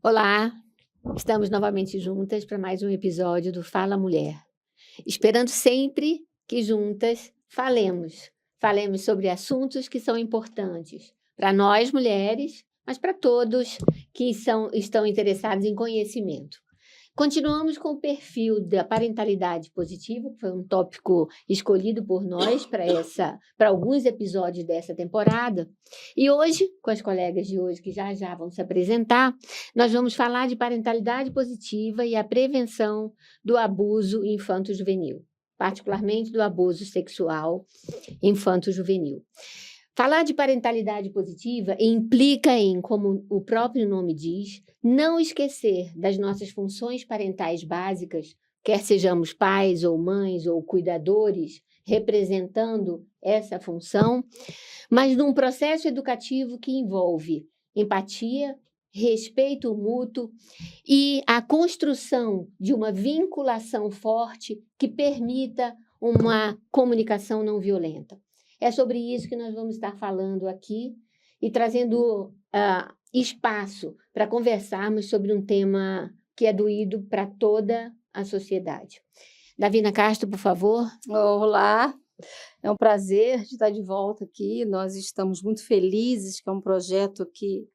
Olá, estamos novamente juntas para mais um episódio do Fala Mulher. Esperando sempre que juntas falemos sobre assuntos que são importantes para nós mulheres, mas para todos que estão interessados em conhecimento. Continuamos com o perfil da parentalidade positiva, que foi um tópico escolhido por nós para alguns episódios dessa temporada. E hoje, com as colegas de hoje, que já vão se apresentar, nós vamos falar de parentalidade positiva e a prevenção do abuso infanto-juvenil, particularmente do abuso sexual infanto-juvenil. Falar de parentalidade positiva implica em, como o próprio nome diz, não esquecer das nossas funções parentais básicas, quer sejamos pais ou mães ou cuidadores, representando essa função, mas num processo educativo que envolve empatia, respeito mútuo e a construção de uma vinculação forte que permita uma comunicação não violenta. É sobre isso que nós vamos estar falando aqui e trazendo espaço para conversarmos sobre um tema que é doído para toda a sociedade. Davina Castro, por favor. Olá, é um prazer de estar de volta aqui. Nós estamos muito felizes, que é um projeto que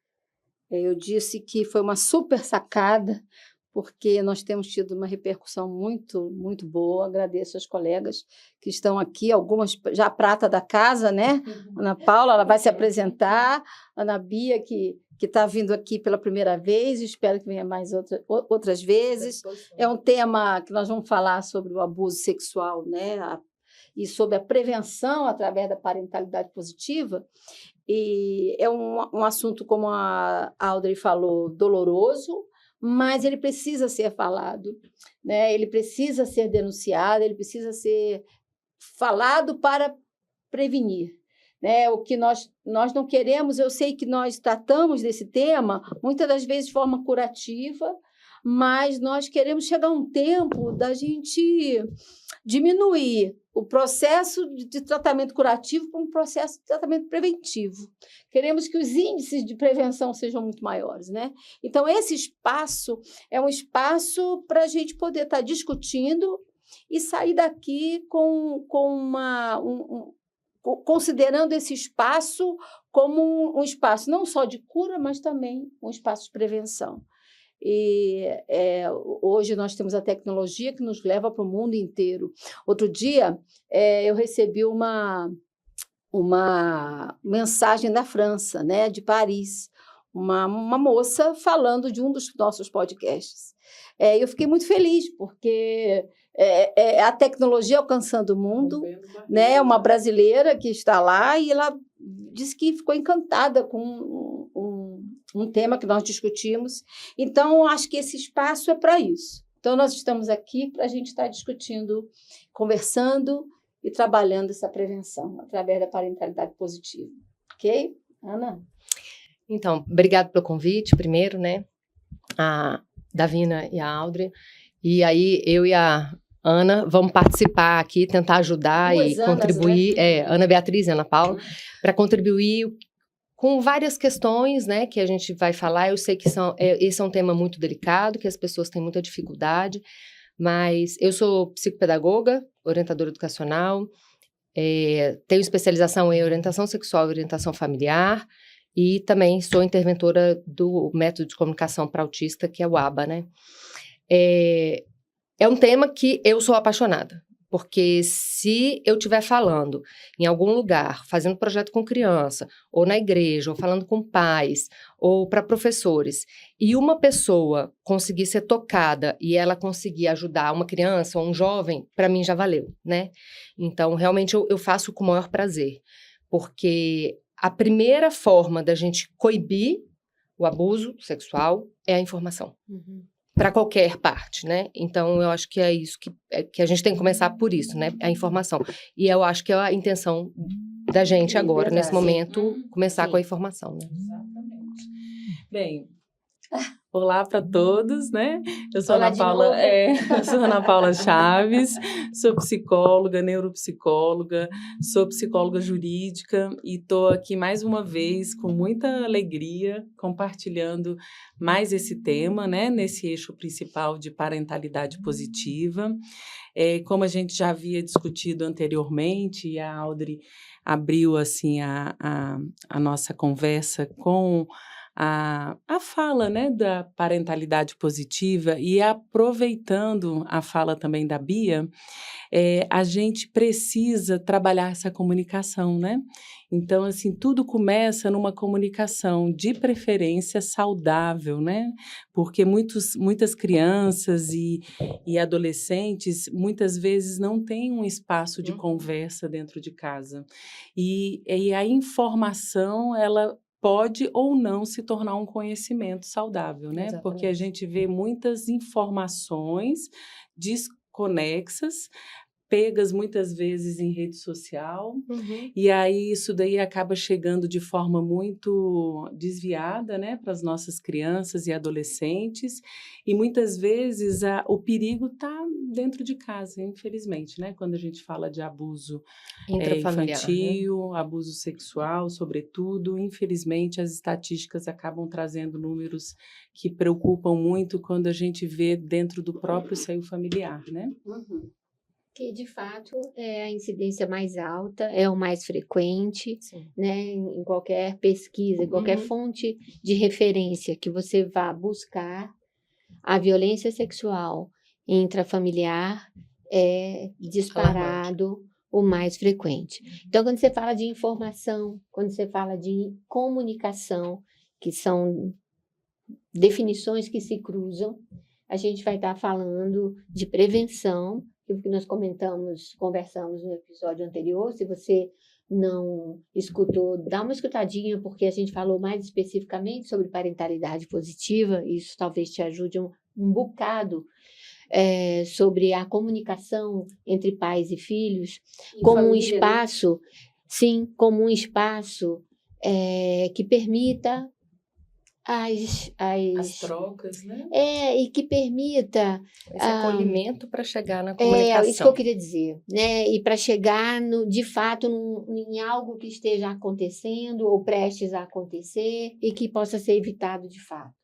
eu disse que foi uma super sacada, porque nós temos tido uma repercussão muito, muito boa. Agradeço aos colegas que estão aqui, algumas já prata da casa, né? Ana Paula, ela vai se apresentar, Ana Bia, que está vindo aqui pela primeira vez, espero que venha mais outras vezes. É um tema que nós vamos falar sobre o abuso sexual, né? E sobre a prevenção através da parentalidade positiva. E é um assunto, como a Audrey falou, doloroso, mas ele precisa ser falado, né? Ele precisa ser denunciado, ele precisa ser falado para prevenir, né? O que nós não queremos, eu sei que nós tratamos desse tema, muitas das vezes de forma curativa, mas nós queremos chegar a um tempo da gente diminuir o processo de tratamento curativo para um processo de tratamento preventivo. Queremos que os índices de prevenção sejam muito maiores, né? Então, esse espaço é um espaço para a gente poder estar discutindo e sair daqui considerando esse espaço como um espaço não só de cura, mas também um espaço de prevenção. E hoje nós temos a tecnologia que nos leva para o mundo inteiro. Outro dia eu recebi uma mensagem da França, né, de Paris, uma moça falando de um dos nossos podcasts. Eu fiquei muito feliz, porque a tecnologia alcançando o mundo, né, uma brasileira que está lá, e ela disse que ficou encantada com um tema que nós discutimos. Então, acho que esse espaço é para isso. Então, nós estamos aqui para a gente estar discutindo, conversando e trabalhando essa prevenção através da parentalidade positiva. Ok? Ana? Então, obrigado pelo convite, primeiro, né? A Davina e a Audrey. E aí, eu e a Ana vamos participar aqui, tentar ajudar e contribuir. Ana Beatriz e Ana Paula, para contribuir com várias questões, né, que a gente vai falar. Eu sei que esse é um tema muito delicado, que as pessoas têm muita dificuldade, mas eu sou psicopedagoga, orientadora educacional, tenho especialização em orientação sexual e orientação familiar, e também sou interventora do método de comunicação para autista, que é o ABA, né? É um tema que eu sou apaixonada. Porque se eu estiver falando em algum lugar, fazendo projeto com criança, ou na igreja, ou falando com pais, ou para professores, e uma pessoa conseguir ser tocada e ela conseguir ajudar uma criança ou um jovem, para mim já valeu, né? Então, realmente, eu faço com o maior prazer. Porque a primeira forma da gente coibir o abuso sexual é a informação. Uhum. Para qualquer parte, né? Então, eu acho que é isso que a gente tem que começar por isso, né? A informação. E eu acho que é a intenção da gente agora, nesse momento, começar com a informação, né? Exatamente. Bem, Olá para todos, né? Eu sou Olá Ana de Paula, novo. eu sou Ana Paula Chaves, sou psicóloga, neuropsicóloga, sou psicóloga jurídica e estou aqui mais uma vez com muita alegria compartilhando mais esse tema, né? Nesse eixo principal de parentalidade positiva. Como a gente já havia discutido anteriormente, e a Audrey abriu assim a nossa conversa com a fala, né, da parentalidade positiva, e aproveitando a fala também da Bia, a gente precisa trabalhar essa comunicação, né? Então, assim, tudo começa numa comunicação de preferência saudável, né? Porque muitas crianças e adolescentes, muitas vezes, não têm um espaço de conversa dentro de casa. E a informação, ela pode ou não se tornar um conhecimento saudável, né? Porque a Exatamente. gente vê muitas informações desconexas, pegas muitas vezes em rede social, e aí isso daí acaba chegando de forma muito desviada, né, para as nossas crianças e adolescentes, e muitas vezes o perigo está dentro de casa, infelizmente, né, quando a gente fala de abuso Intrafamiliar, né? infantil, abuso sexual, sobretudo, infelizmente as estatísticas acabam trazendo números que preocupam muito quando a gente vê dentro do próprio seio familiar, né? Que, de fato, é a incidência mais alta, é o mais frequente, Sim. né, em qualquer pesquisa, em qualquer fonte de referência que você vá buscar, a violência sexual intrafamiliar é disparado o mais frequente. Então, quando você fala de informação, quando você fala de comunicação, que são definições que se cruzam, a gente vai estar falando de prevenção, que nós conversamos no episódio anterior. Se você não escutou, dá uma escutadinha, porque a gente falou mais especificamente sobre parentalidade positiva, e isso talvez te ajude um bocado sobre a comunicação entre pais e filhos, E como um família, né? espaço, sim, como um espaço que permita As trocas, né? e que permita Esse acolhimento para chegar na isso que eu comunicação. queria dizer, né? E para chegar de fato em algo que esteja acontecendo ou prestes a acontecer e que possa ser evitado de fato,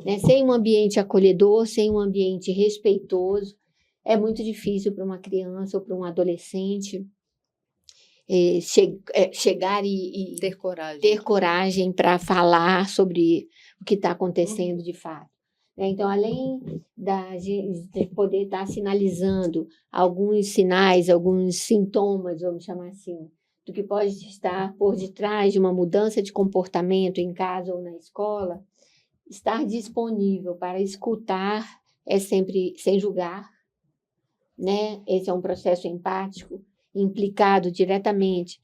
né? Sem um ambiente acolhedor, sem um ambiente respeitoso, é muito difícil para uma criança ou para um adolescente chegar e Ter coragem. para falar sobre o que está acontecendo de fato. Então, além de poder estar sinalizando alguns sinais, alguns sintomas, vamos chamar assim, do que pode estar por detrás de uma mudança de comportamento em casa ou na escola, estar disponível para escutar é sempre sem julgar, né? Esse é um processo empático, implicado diretamente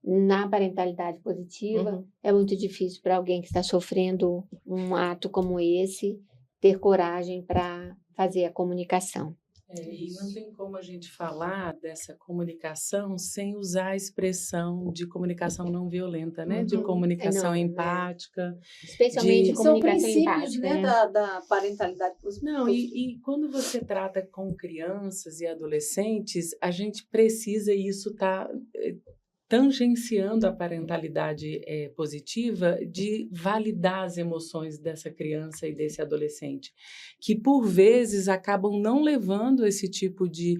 na parentalidade positiva. É muito difícil para alguém que está sofrendo um ato como esse ter coragem para fazer a comunicação. E não tem como a gente falar dessa comunicação sem usar a expressão de comunicação não violenta, né? De comunicação empática. Especialmente São comunicação princípios, empática, né, da parentalidade positiva. Não, e quando você trata com crianças e adolescentes, a gente precisa, e isso está tangenciando a parentalidade positiva, de validar as emoções dessa criança e desse adolescente, que por vezes acabam não levando esse tipo de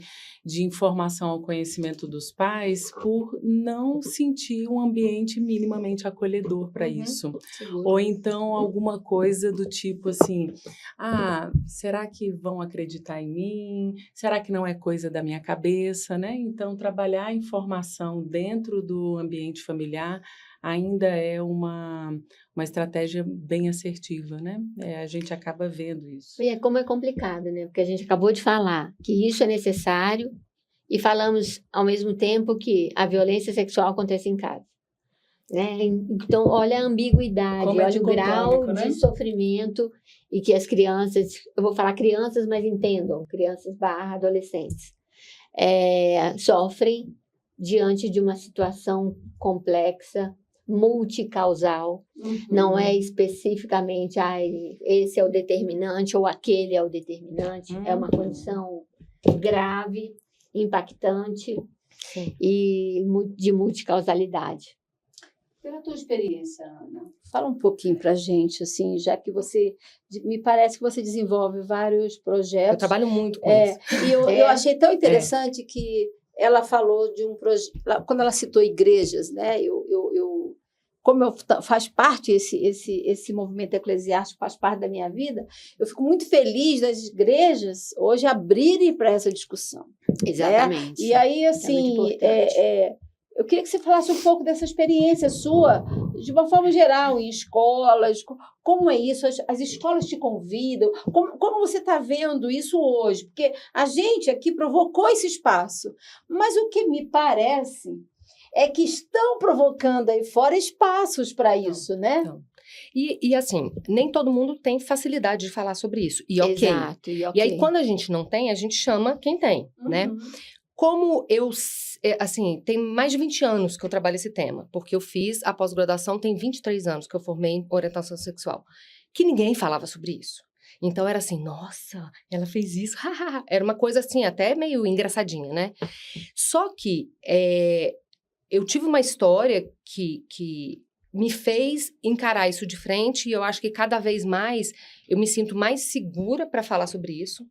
informação ao conhecimento dos pais por não sentir um ambiente minimamente acolhedor para isso. Seguro. Ou então alguma coisa do tipo assim, será que vão acreditar em mim? Será que não é coisa da minha cabeça, né? Então, trabalhar a informação dentro do ambiente familiar ainda é uma estratégia bem assertiva, né? A gente acaba vendo isso. E como é complicado, né? Porque a gente acabou de falar que isso é necessário e falamos ao mesmo tempo que a violência sexual acontece em casa, né? Então, olha a ambiguidade, Como é olha o grau dicotômico, né? de sofrimento e que as crianças, eu vou falar crianças, mas entendam, crianças / adolescentes, sofrem diante de uma situação complexa, multicausal, não é especificamente, esse é o determinante ou aquele é o determinante, é uma condição grave, impactante e de multicausalidade. Pela tua experiência, Ana, fala um pouquinho para a gente, assim, já que me parece que você desenvolve vários projetos. Eu trabalho muito com isso. E eu achei tão interessante que ela falou de um projeto, quando ela citou igrejas, né? Como faz parte esse movimento eclesiástico, faz parte da minha vida, eu fico muito feliz das igrejas hoje abrirem para essa discussão. Exatamente. Né? E aí, assim, eu queria que você falasse um pouco dessa experiência sua, de uma forma geral, em escolas, como é isso? As escolas te convidam? Como você está vendo isso hoje? Porque a gente aqui provocou esse espaço, mas o que me parece é que estão provocando aí fora espaços para isso, né? Não. E assim, nem todo mundo tem facilidade de falar sobre isso. E ok. Exato, E aí, quando a gente não tem, a gente chama quem tem, né? Como assim, tem mais de 20 anos que eu trabalho esse tema, porque eu fiz a pós-graduação, tem 23 anos que eu formei em orientação sexual, que ninguém falava sobre isso. Então, era assim, nossa, ela fez isso, era uma coisa assim, até meio engraçadinha, né? Só que eu tive uma história que me fez encarar isso de frente e eu acho que cada vez mais eu me sinto mais segura para falar sobre isso.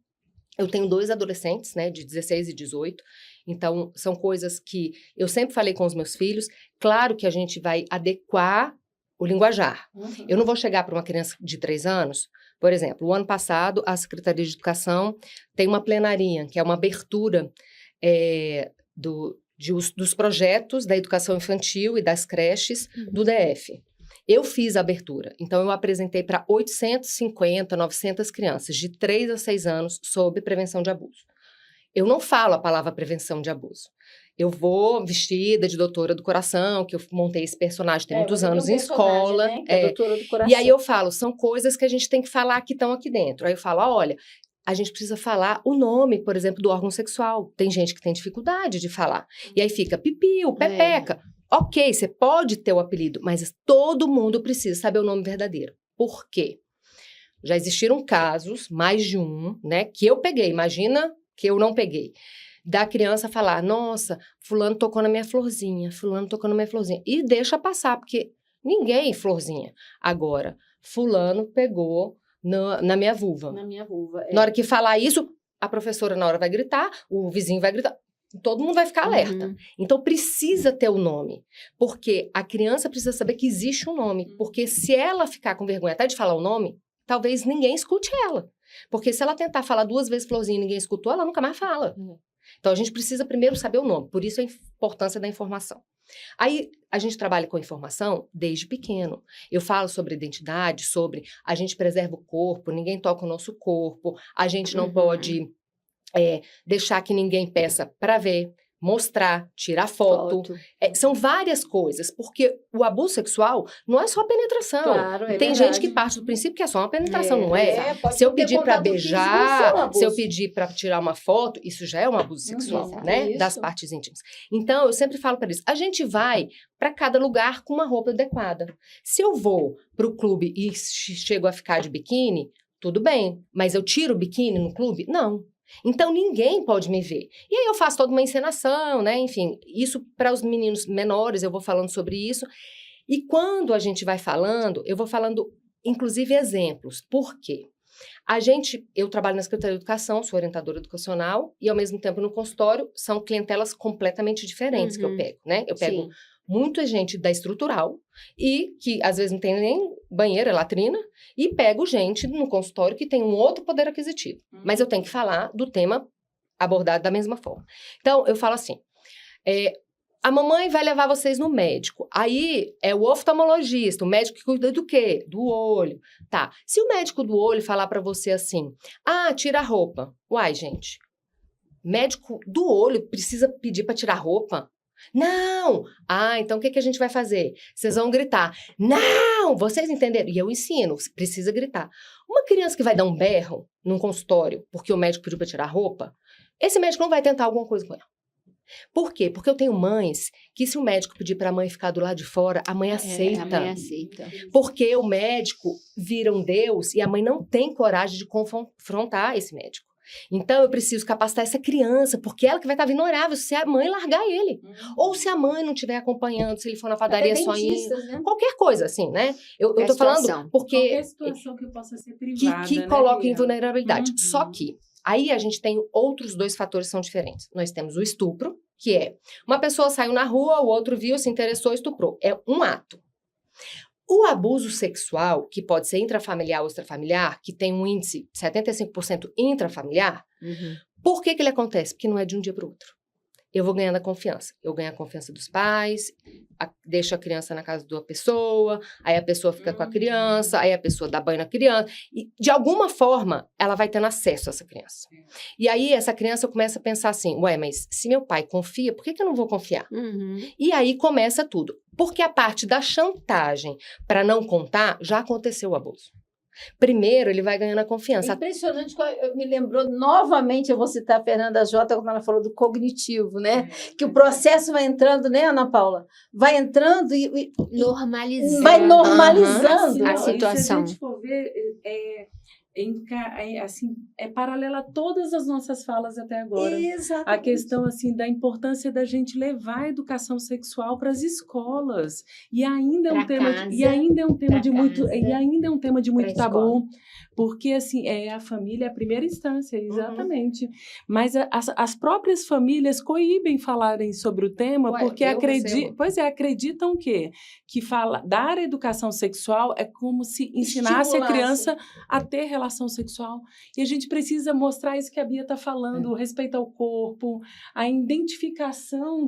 Eu tenho 2 adolescentes, né, de 16 e 18, então são coisas que eu sempre falei com os meus filhos. Claro que a gente vai adequar o linguajar. Eu não vou chegar para uma criança de 3 anos, por exemplo, o ano passado a Secretaria de Educação tem uma plenaria, que é uma abertura dos projetos da educação infantil e das creches do DF. Eu fiz a abertura, então eu apresentei para 850, 900 crianças de 3 a 6 anos sobre prevenção de abuso. Eu não falo a palavra prevenção de abuso. Eu vou vestida de doutora do coração, que eu montei esse personagem tem muitos anos em escola. Né? Que é doutora do coração. E aí eu falo, são coisas que a gente tem que falar que estão aqui dentro. Aí eu falo, olha, a gente precisa falar o nome, por exemplo, do órgão sexual. Tem gente que tem dificuldade de falar. E aí fica pipiu, pepeca. Ok, você pode ter o apelido, mas todo mundo precisa saber o nome verdadeiro. Por quê? Já existiram casos, mais de um, né, que eu peguei, imagina que eu não peguei, da criança falar, nossa, fulano tocou na minha florzinha, e deixa passar, porque ninguém florzinha. Agora, fulano pegou na minha vulva. Na minha vulva. Na hora que falar isso, a professora na hora vai gritar, o vizinho vai gritar, todo mundo vai ficar alerta. Então, precisa ter o nome. Porque a criança precisa saber que existe um nome. Porque se ela ficar com vergonha até de falar o nome, talvez ninguém escute ela. Porque se ela tentar falar 2 vezes florzinha e ninguém escutou, ela nunca mais fala. Então, a gente precisa primeiro saber o nome. Por isso, a importância da informação. Aí, a gente trabalha com informação desde pequeno. Eu falo sobre identidade, sobre a gente preserva o corpo, ninguém toca o nosso corpo, a gente não pode deixar que ninguém peça para ver, mostrar, tirar foto. São várias coisas, porque o abuso sexual não é só penetração. Claro, tem gente que parte do princípio que é só uma penetração, não é? Se eu pedir para beijar, se eu pedir para tirar uma foto, isso já é um abuso sexual, né? Das partes íntimas. Então, eu sempre falo para eles, a gente vai para cada lugar com uma roupa adequada. Se eu vou para o clube e chego a ficar de biquíni, tudo bem, mas eu tiro o biquíni no clube? Não. Então, ninguém pode me ver. E aí eu faço toda uma encenação, né? Enfim, isso para os meninos menores, eu vou falando sobre isso. E quando a gente vai falando, eu vou falando, inclusive, exemplos. Por quê? Eu trabalho na Secretaria de Educação, sou orientadora educacional, e ao mesmo tempo no consultório, são clientelas completamente diferentes que eu pego, né? Eu pego muita gente da estrutural, e que às vezes não tem nem banheiro, é latrina, e pego gente no consultório que tem um outro poder aquisitivo. Mas eu tenho que falar do tema abordado da mesma forma. Então, eu falo assim, a mamãe vai levar vocês no médico. Aí, é o oftalmologista, o médico que cuida do quê? Do olho. Tá, se o médico do olho falar pra você assim, tira a roupa. Uai, gente, médico do olho precisa pedir pra tirar a roupa? Não! Então o que a gente vai fazer? Vocês vão gritar. Não! Vocês entenderam? E eu ensino, precisa gritar. Uma criança que vai dar um berro num consultório porque o médico pediu para tirar a roupa, esse médico não vai tentar alguma coisa com ela. Por quê? Porque eu tenho mães que se o médico pedir para a mãe ficar do lado de fora, a mãe aceita. A mãe aceita. Porque o médico vira um Deus e a mãe não tem coragem de confrontar esse médico. Então, eu preciso capacitar essa criança, porque ela que vai estar vulnerável se a mãe largar ele. Ou se a mãe não estiver acompanhando, se ele for na padaria só indo. Né? Qualquer coisa, assim, né? Eu tô falando porque... Qualquer situação que possa ser privada, que né, coloca Lia? em vulnerabilidade. Só que, aí a gente tem outros 2 fatores que são diferentes. Nós temos o estupro, que é uma pessoa saiu na rua, o outro viu, se interessou, estuprou. É um ato. O abuso sexual, que pode ser intrafamiliar ou extrafamiliar, que tem um índice de 75% intrafamiliar, por que ele acontece? Porque não é de um dia para o outro. Eu vou ganhando a confiança. Eu ganho a confiança dos pais, deixo a criança na casa de uma pessoa, aí a pessoa fica com a criança, aí a pessoa dá banho na criança. E, de alguma forma, ela vai tendo acesso a essa criança. E aí, essa criança começa a pensar assim, ué, mas se meu pai confia, por que eu não vou confiar? E aí começa tudo. Porque a parte da chantagem para não contar, já aconteceu o abuso. Primeiro, ele vai ganhando a confiança. Impressionante, me lembrou novamente, eu vou citar a Fernanda Jota, quando ela falou do cognitivo, né? Que o processo vai entrando, né, Ana Paula? Vai entrando e normalizando. Vai normalizando a situação. Se a gente for ver, assim, é paralela a todas as nossas falas até agora. Exatamente. A questão assim da importância da gente levar a educação sexual para as escolas. E ainda é um tema de muito tabu, porque assim, a família é a primeira instância, exatamente. Mas as próprias famílias coíbem falarem sobre o tema, porque acreditam que dar educação sexual é como se ensinasse a criança a ter relação sexual. E a gente precisa mostrar isso que a Bia está falando, o respeito ao corpo, a identificação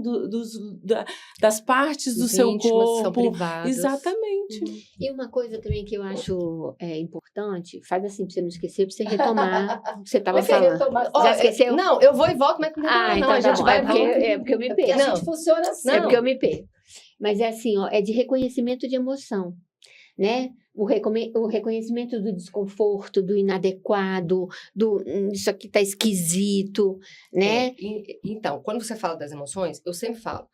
das partes do seu corpo. São privadas. Exatamente. E uma coisa também que eu acho importante, faz assim para você não esquecer, para você retomar o que você estava falando. Já esqueceu? Não, eu vou e volto, mas não tem então a gente vai... porque eu me perco. Porque a gente funciona assim. É porque eu me perco. Mas é assim, é de reconhecimento de emoção, né? O reconhecimento do desconforto, do inadequado, isso aqui tá esquisito, né? Então, quando você fala das emoções, eu sempre falo,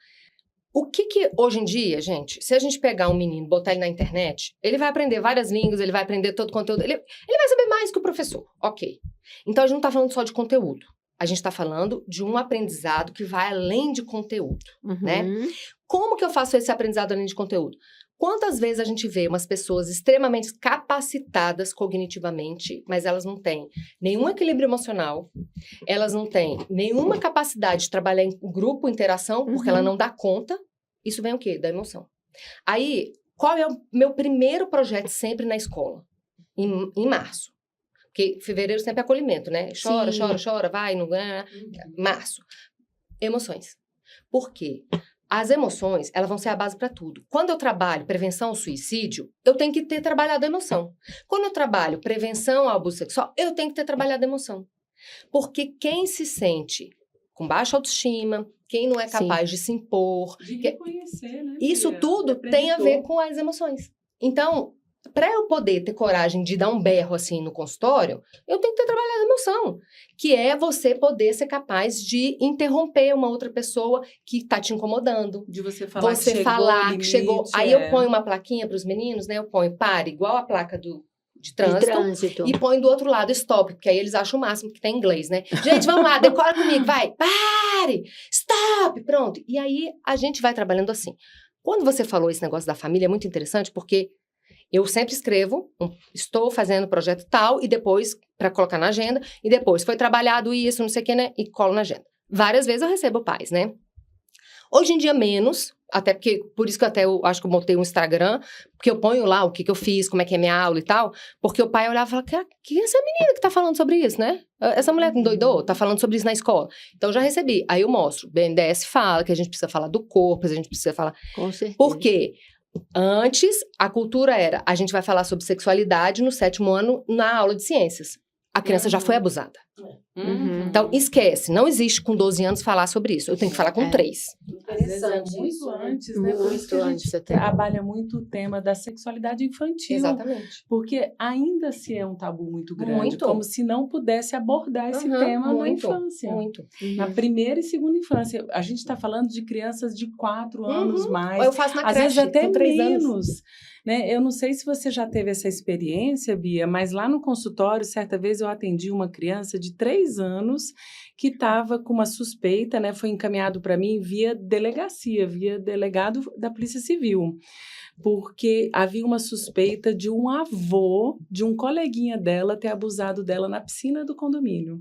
o que hoje em dia, gente, se a gente pegar um menino, botar ele na internet, ele vai aprender várias línguas, ele vai aprender todo o conteúdo, ele vai saber mais que o professor, ok. Então, a gente não tá falando só de conteúdo, a gente tá falando de um aprendizado que vai além de conteúdo, né? Como que eu faço esse aprendizado além de conteúdo? Quantas vezes a gente vê umas pessoas extremamente capacitadas cognitivamente, mas elas não têm nenhum equilíbrio emocional, elas não têm nenhuma capacidade de trabalhar em grupo, interação, porque ela não dá conta. Isso vem o quê? Da emoção. Aí, qual é o meu primeiro projeto sempre na escola? Em março. Porque fevereiro sempre é acolhimento, né? Chora, chora, vai, não ganha. Março. Emoções. Por quê? As emoções, elas vão ser a base para tudo. Quando eu trabalho prevenção ao suicídio, eu tenho que ter trabalhado a emoção. Quando eu trabalho prevenção ao abuso sexual, eu tenho que ter trabalhado a emoção. Porque quem se sente com baixa autoestima, quem não é capaz de se impor... De reconhecer, né? Isso tudo tem a ver com as emoções. Então, para eu poder ter coragem de dar um berro assim no consultório, eu tenho que ter trabalhado a emoção, que é você poder ser capaz de interromper uma outra pessoa que está te incomodando. De você falar que chegou. Aí eu ponho uma plaquinha para os meninos, né? Eu ponho pare, igual a placa de trânsito. E põe do outro lado stop, porque aí eles acham o máximo que tem em inglês, né? Gente, vamos lá, decora comigo, vai, pare, stop, pronto. E aí a gente vai trabalhando assim. Quando você falou esse negócio da família, é muito interessante, porque eu sempre escrevo, estou fazendo projeto tal, e depois, para colocar na agenda, e depois foi trabalhado isso, não sei o que, né? E colo na agenda. Várias vezes eu recebo pais, né? Hoje em dia, menos, até porque, por isso que eu acho que eu montei um Instagram, porque eu ponho lá o que eu fiz, como é que é minha aula e tal, porque o pai olhava e falava, que é essa menina que tá falando sobre isso, né? Essa mulher que endoidou, tá falando sobre isso na escola. Então, já recebi. Aí eu mostro, BNDES fala que a gente precisa falar do corpo, a gente precisa falar... Com certeza. Por quê? Antes, a cultura era, a gente vai falar sobre sexualidade no 7º ano na aula de ciências. A criança já foi abusada. Então, esquece, não existe com 12 anos falar sobre isso. Eu tenho que falar com 3. às vezes é Interessante muito isso, né? antes, né? Por isso que a Muito antes gente até. trabalha muito o tema da sexualidade infantil. Exatamente. Porque ainda se é um tabu muito grande, Muito. como se não pudesse abordar esse Uhum, tema na muito, infância. Muito. Na primeira e segunda infância. A gente está falando de crianças de 4 anos mais. Eu faço na Às creche, vezes até com 3 menos. anos. Né? Eu não sei se você já teve essa experiência, Bia, mas lá no consultório, certa vez eu atendi uma criança de 3 anos que estava com uma suspeita, né? Foi encaminhado para mim via delegacia, via delegado da Polícia Civil, porque havia uma suspeita de um avô, de um coleguinha dela ter abusado dela na piscina do condomínio.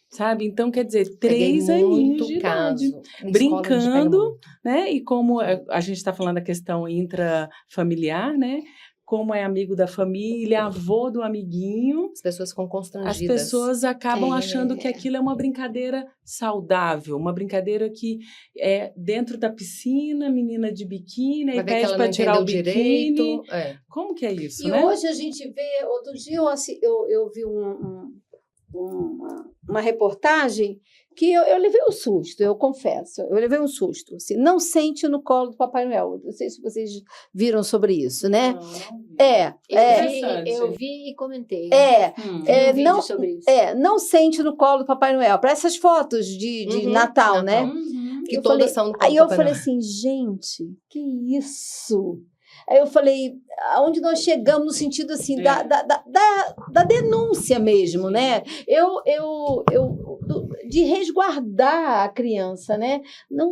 Sabe? Então, quer dizer, 3 aninhos de idade, brincando, né? E como a gente está falando da questão intrafamiliar, né? Como é amigo da família, avô do amiguinho, As pessoas ficam constrangidas. as pessoas acabam achando que aquilo é uma brincadeira saudável, uma brincadeira que é dentro da piscina, menina de biquíni, aí pede para tirar o biquíni. Direito. Como que é isso, E né? hoje a gente vê, outro dia eu vi uma reportagem que eu levei um susto, eu confesso, eu levei um susto. Assim, não sente no colo do Papai Noel. Não sei se vocês viram sobre isso, né? Não vi. Eu vi e comentei. Vi um vídeo sobre isso. Não sente no colo do Papai Noel. Para essas fotos de Natal, né? Que Eu todas falei, são no colo aí do eu Papai falei Noel. assim, gente, que isso? Aí eu falei, aonde nós chegamos no sentido assim da denúncia mesmo, né? De resguardar a criança, né? Não,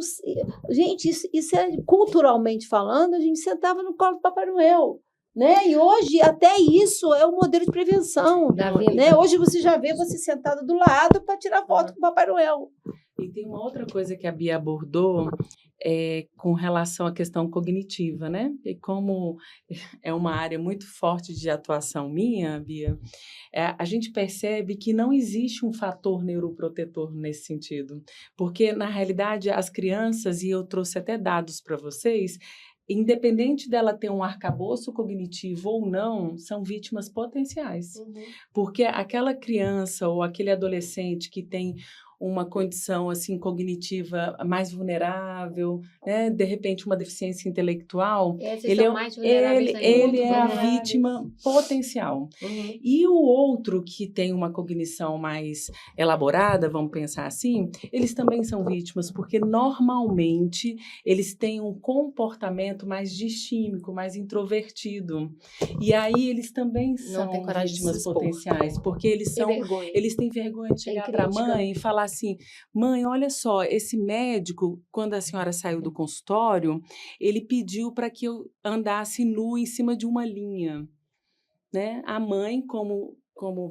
gente, isso é culturalmente falando, a gente sentava no colo do Papai Noel. Né? E hoje até isso é um modelo de prevenção. Né? Hoje você já vê você sentado do lado para tirar foto com o Papai Noel. E tem uma outra coisa que a Bia abordou com relação à questão cognitiva, né? E como é uma área muito forte de atuação minha, Bia, a gente percebe que não existe um fator neuroprotetor nesse sentido. Porque, na realidade, as crianças, e eu trouxe até dados para vocês, independente dela ter um arcabouço cognitivo ou não, são vítimas potenciais. Porque aquela criança ou aquele adolescente que tem uma condição assim cognitiva mais vulnerável, né? De repente uma deficiência intelectual, ele é a vítima potencial. E o outro que tem uma cognição mais elaborada, vamos pensar assim, eles também são vítimas, porque normalmente eles têm um comportamento mais distímico, mais introvertido. E aí eles também são vítimas potenciais, porque eles têm vergonha de chegar para a mãe e falar assim, mãe, olha só, esse médico, quando a senhora saiu do consultório, ele pediu para que eu andasse nu em cima de uma linha, né? A mãe, como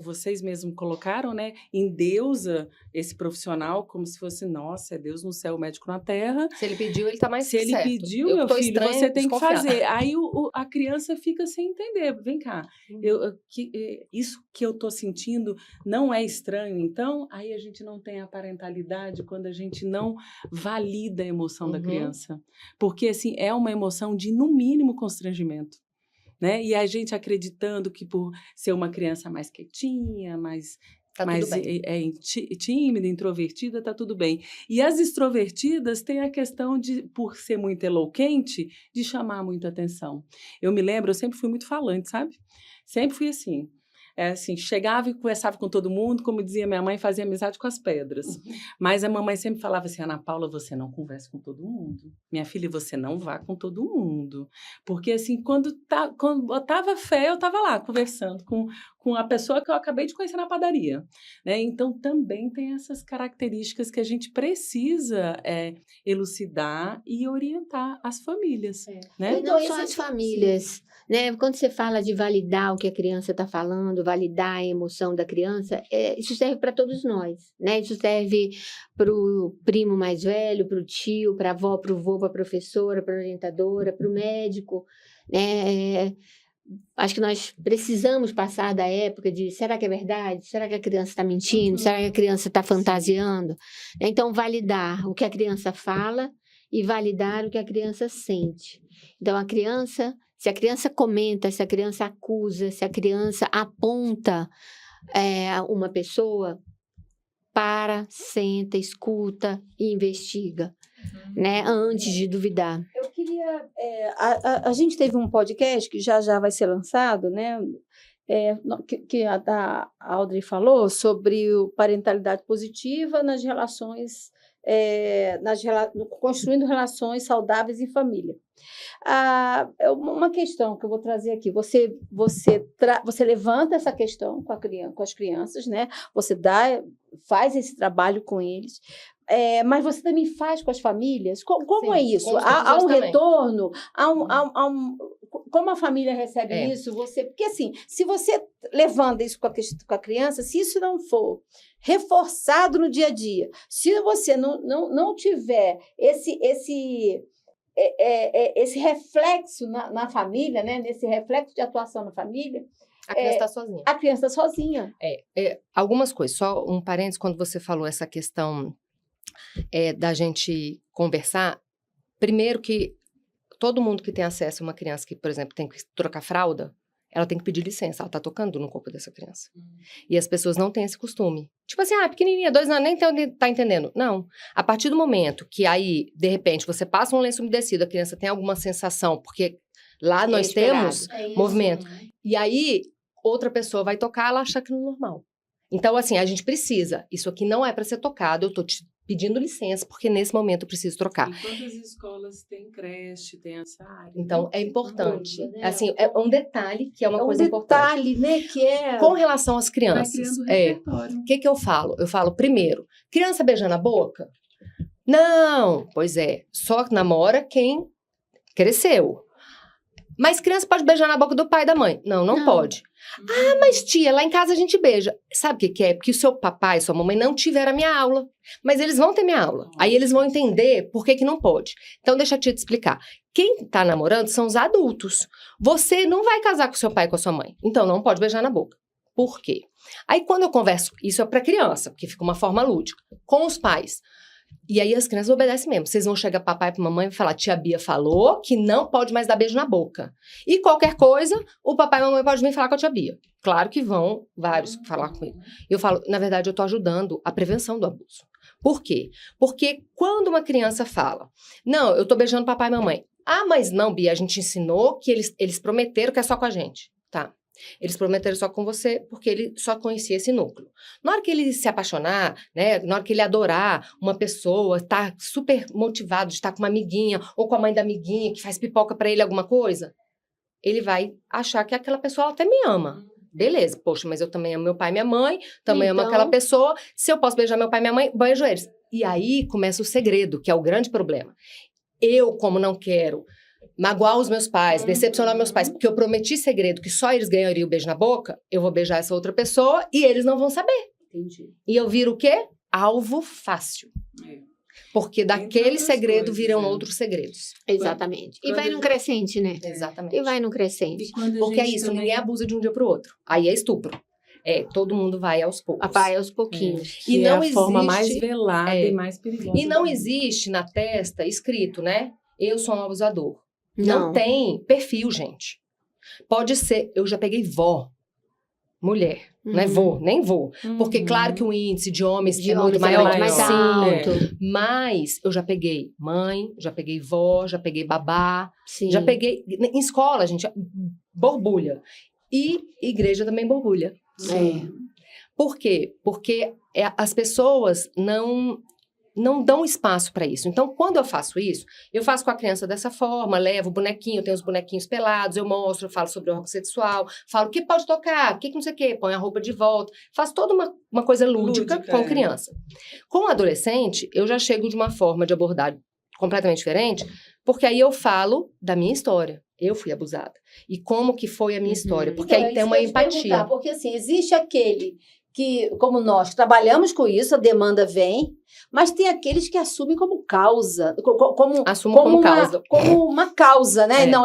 vocês mesmos colocaram, né, endeusa esse profissional como se fosse, nossa, é Deus no céu, o médico na terra. Se ele pediu, ele está mais certo. Se ele pediu, meu filho, você tem que fazer. Aí a criança fica sem entender. Vem cá, isso que eu estou sentindo não é estranho, então? Aí a gente não tem a parentalidade quando a gente não valida a emoção da criança. Porque, assim, é uma emoção de, no mínimo, constrangimento. Né? E a gente acreditando que por ser uma criança mais quietinha, mais tímida, introvertida, tá tudo bem. E as extrovertidas têm a questão de, por ser muito eloquente, de chamar muita atenção. Eu me lembro, eu sempre fui muito falante, sabe? Sempre fui assim. Chegava e conversava com todo mundo, como dizia minha mãe, fazia amizade com as pedras. Mas a mamãe sempre falava assim, Ana Paula, você não conversa com todo mundo. Minha filha, você não vá com todo mundo. Porque, assim, quando botava fé, eu estava lá, conversando com a pessoa que eu acabei de conhecer na padaria. Né? Então, também tem essas características que a gente precisa elucidar e orientar as famílias. Né? E não só as famílias. Né? Quando você fala de validar o que a criança está falando, validar a emoção da criança, isso serve para todos nós, né? Isso serve para o primo mais velho, para o tio, para a avó, para o vô, para a professora, para a orientadora, para o médico, né? Acho que nós precisamos passar da época de será que é verdade? Será que a criança está mentindo? Será que a criança está fantasiando? Então, validar o que a criança fala e validar o que a criança sente. Então, se a criança comenta, se a criança acusa, se a criança aponta uma pessoa, senta, escuta e investiga. né? Antes de duvidar. Eu queria... a gente teve um podcast que já vai ser lançado, né? Que a Audrey falou sobre parentalidade positiva nas relações, construindo relações saudáveis em família. Uma questão que eu vou trazer aqui, você levanta essa questão com as crianças, né? Você faz esse trabalho com eles, mas você também faz com as famílias? Como Sim, é isso? Há um retorno? Como a família recebe isso? Porque assim, se você levanta isso com a criança, se isso não for reforçado no dia a dia, se você não tiver esse reflexo na família, né? Nesse reflexo de atuação na família, a criança está sozinha. A criança está sozinha. Algumas coisas, só um parênteses, quando você falou essa questão da gente conversar, primeiro que todo mundo que tem acesso a uma criança que, por exemplo, tem que trocar fralda, ela tem que pedir licença, ela está tocando no corpo dessa criança. E as pessoas não têm esse costume. Tipo assim, pequenininha, 2 anos, nem tá entendendo. Não. A partir do momento que aí, de repente, você passa um lenço umedecido, a criança tem alguma sensação, porque lá nós temos movimento. E aí, outra pessoa vai tocar, ela acha aquilo normal. Então, assim, a gente precisa. Isso aqui não é para ser tocado, eu tô te pedindo licença, porque nesse momento eu preciso trocar. E quantas escolas têm creche, tem essa área? Então, é importante. Né? Assim, é um detalhe que é uma coisa importante. Detalhe, né? Que é... Com relação às crianças, o que eu falo? Eu falo, primeiro, criança beijando a boca? Não, pois só namora quem cresceu. Mas criança pode beijar na boca do pai e da mãe? Não pode. Mas tia, lá em casa a gente beija. Sabe o que é? Porque o seu papai e sua mamãe não tiveram a minha aula. Mas eles vão ter minha aula. Aí eles vão entender por que não pode. Então deixa a tia te explicar. Quem tá namorando são os adultos. Você não vai casar com seu pai e com a sua mãe. Então não pode beijar na boca. Por quê? Aí quando eu converso, isso é pra criança, porque fica uma forma lúdica, com os pais. E aí as crianças obedecem mesmo. Vocês vão chegar papai e mamãe e falar, tia Bia falou que não pode mais dar beijo na boca. E qualquer coisa, o papai e a mamãe podem vir falar com a tia Bia. Claro que vão vários falar comigo. Eu falo, na verdade, eu tô ajudando a prevenção do abuso. Por quê? Porque quando uma criança fala, não, eu tô beijando papai e mamãe. Mas não, Bia, a gente ensinou que eles prometeram que é só com a gente. Tá. Eles prometeram só com você, porque ele só conhecia esse núcleo. Na hora que ele se apaixonar, né, na hora que ele adorar uma pessoa, tá super motivado de estar com uma amiguinha, ou com a mãe da amiguinha, que faz pipoca pra ele alguma coisa, ele vai achar que aquela pessoa até me ama. Beleza, poxa, mas eu também amo meu pai e minha mãe, também amo aquela pessoa, se eu posso beijar meu pai e minha mãe, beijo eles. E aí começa o segredo, que é o grande problema. Eu, como não quero magoar os meus pais, decepcionar meus pais, porque eu prometi segredo que só eles ganhariam o beijo na boca, eu vou beijar essa outra pessoa e eles não vão saber. Entendi. E eu viro o quê? Alvo fácil. Porque daquele segredo viram outros segredos. Exatamente. E vai num crescente, né? Exatamente. E vai num crescente. Porque é isso, ninguém abusa de um dia pro outro. Aí é estupro. Todo mundo vai aos poucos. Vai aos pouquinhos. E não existe... a forma mais velada e mais perigosa. E não existe na testa escrito, né? Eu sou um abusador. Não tem perfil, gente. Pode ser, eu já peguei vó, mulher, não é vô, nem vô. Porque claro que o índice de homens é muito maior. Mais alto. Mas eu já peguei mãe, já peguei vó, já peguei babá, Sim. já peguei... Em escola, gente, borbulha. E igreja também borbulha. Por quê? Porque as pessoas não dão espaço para isso. Então, quando eu faço isso, eu faço com a criança dessa forma, levo o bonequinho, eu tenho os bonequinhos pelados, eu mostro, eu falo sobre o órgão sexual, falo o que pode tocar, o que não sei o quê, põe a roupa de volta, faço toda uma coisa lúdica com a criança. Com o adolescente, eu já chego de uma forma de abordar completamente diferente, porque aí eu falo da minha história. Eu fui abusada. E como que foi a minha história? Porque então, aí tem uma empatia. Porque assim, existe aquele que, como nós trabalhamos com isso, a demanda vem, mas tem aqueles que assumem como causa, como uma causa, né? Não,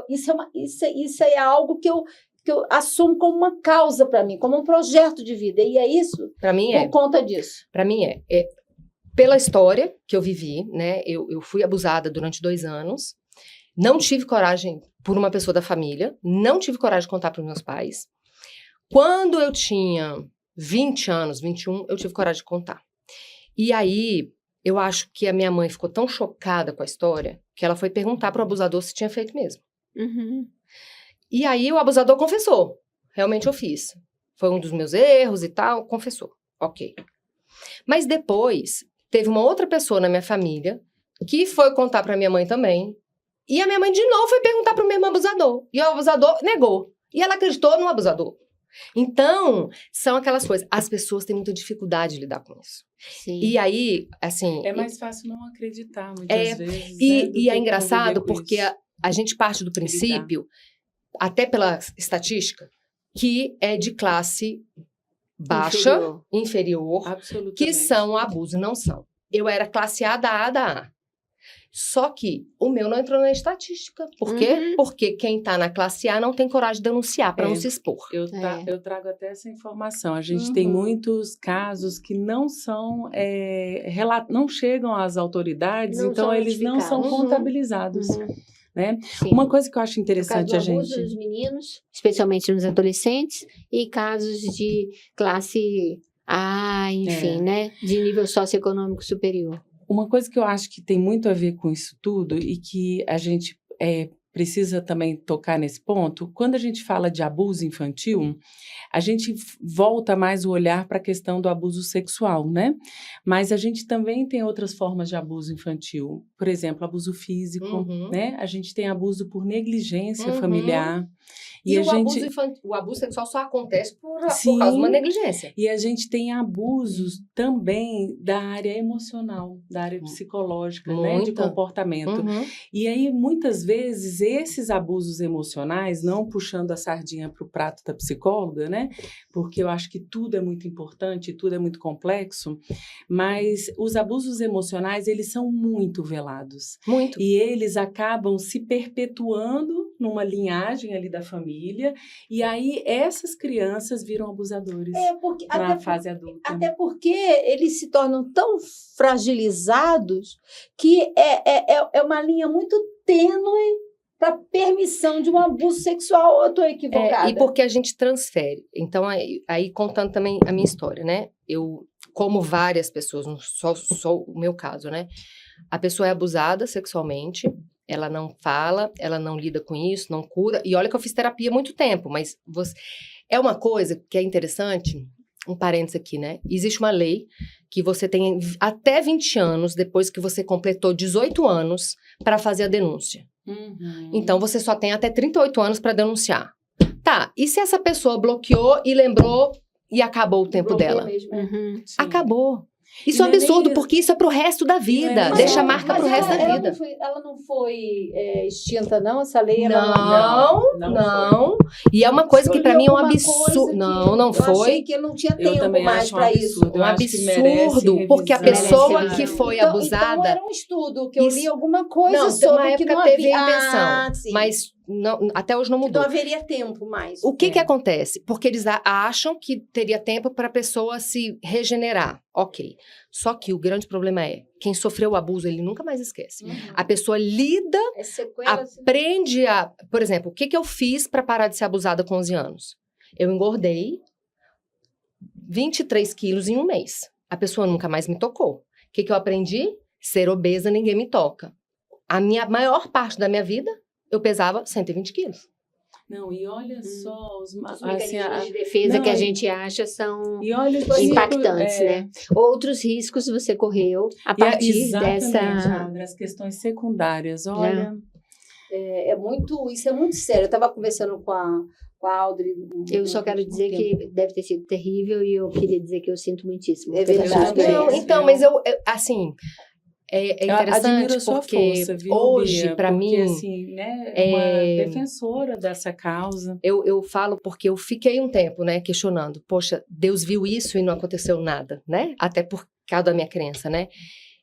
isso é algo que eu assumo como uma causa para mim, como um projeto de vida. E é isso? Para mim por conta disso. Para mim pela história que eu vivi, né? Eu fui abusada durante 2 anos. Não tive coragem, por uma pessoa da família, não tive coragem de contar para os meus pais. Quando eu tinha 20 anos, 21, eu tive coragem de contar. E aí, eu acho que a minha mãe ficou tão chocada com a história que ela foi perguntar pro abusador se tinha feito mesmo. Uhum. E aí o abusador confessou. Realmente eu fiz. Foi um dos meus erros e tal, confessou. Ok. Mas depois, teve uma outra pessoa na minha família que foi contar pra minha mãe também. E a minha mãe de novo foi perguntar pro mesmo abusador. E o abusador negou. E ela acreditou no abusador. Então, são aquelas coisas. As pessoas têm muita dificuldade de lidar com isso. Sim. E aí, assim... É mais fácil não acreditar, muitas vezes. Né, do E que é engraçado conviver com porque isso. a gente parte do princípio, até pela estatística, que é de classe baixa, inferior, Absolutamente. que são abuso, não são. Eu era classe A da A da A. Só que o meu não entrou na estatística. Por quê? Uhum. Porque quem tá na classe A não tem coragem de denunciar para não se expor. Eu trago até essa informação. A gente tem muitos casos que não são, não chegam às autoridades, Não então são eles não são notificados. contabilizados. Né? Sim. Uma coisa que eu acho No caso interessante do a abuso gente... dos meninos, especialmente nos adolescentes, e casos de classe A, enfim, né? De nível socioeconômico superior. Uma coisa que eu acho que tem muito a ver com isso tudo e que a gente precisa também tocar nesse ponto, quando a gente fala de abuso infantil, a gente volta mais o olhar para a questão do abuso sexual, né? Mas a gente também tem outras formas de abuso infantil. Por exemplo, abuso físico, né? A gente tem abuso por negligência familiar. E o abuso sexual só acontece por causa de uma negligência. E a gente tem abusos também da área emocional, da área psicológica, né, de comportamento. E aí, muitas vezes, esses abusos emocionais, não puxando a sardinha para o prato da psicóloga, né, porque eu acho que tudo é muito importante, tudo é muito complexo, mas os abusos emocionais, eles são muito velados. Muito. E eles acabam se perpetuando numa linhagem ali da família, e aí essas crianças viram abusadores na fase adulta. Até porque eles se tornam tão fragilizados que é uma linha muito tênue para permissão de um abuso sexual, ou eu estou equivocada? E porque a gente transfere. Então, aí contando também a minha história, né? Eu, como várias pessoas, não só o meu caso, né? A pessoa é abusada sexualmente, ela não fala, ela não lida com isso, não cura. E olha que eu fiz terapia há muito tempo, mas é uma coisa que é interessante, um parênteses aqui, né? Existe uma lei que você tem até 20 anos, depois que você completou 18 anos, para fazer a denúncia. Então, você só tem até 38 anos para denunciar. Tá, e se essa pessoa bloqueou e lembrou e acabou o tempo dela? Mesmo. Acabou. Isso é um absurdo, porque isso é pro resto da vida. Deixa a marca pro resto da vida. Ela não foi extinta, não? Essa lei? Não. E é uma coisa que pra mim é um absurdo. Não foi. Eu achei que eu não tinha tempo mais para isso. Um absurdo, porque a pessoa que foi abusada... Então era um estudo, que eu li alguma coisa sobre que não teve havia... intenção, mas... Não, até hoje não mudou. Então haveria tempo mais. O que acontece? Porque eles acham que teria tempo para a pessoa se regenerar. Ok. Só que o grande problema é, quem sofreu o abuso, ele nunca mais esquece. A pessoa lida, aprende a... Por exemplo, o que eu fiz para parar de ser abusada com 11 anos? Eu engordei 23 quilos em um mês. A pessoa nunca mais me tocou. O que eu aprendi? Ser obesa, ninguém me toca. A maior parte da minha vida... eu pesava 120 quilos. Não, e olha só... Os mecanismos de defesa que a gente acha são impactantes, né? Outros riscos você correu a partir das questões secundárias, olha... Isso é muito sério. Eu estava conversando com a Audrey... Eu só quero dizer que deve ter sido terrível e eu queria dizer que eu sinto muitíssimo. É verdade. Então, mas eu assim... É interessante a sua porque força, viu, hoje, Bia? para mim... assim, né, é uma defensora dessa causa. Eu falo porque eu fiquei um tempo, né, questionando. Poxa, Deus viu isso e não aconteceu nada, né? Até por causa da minha crença, né?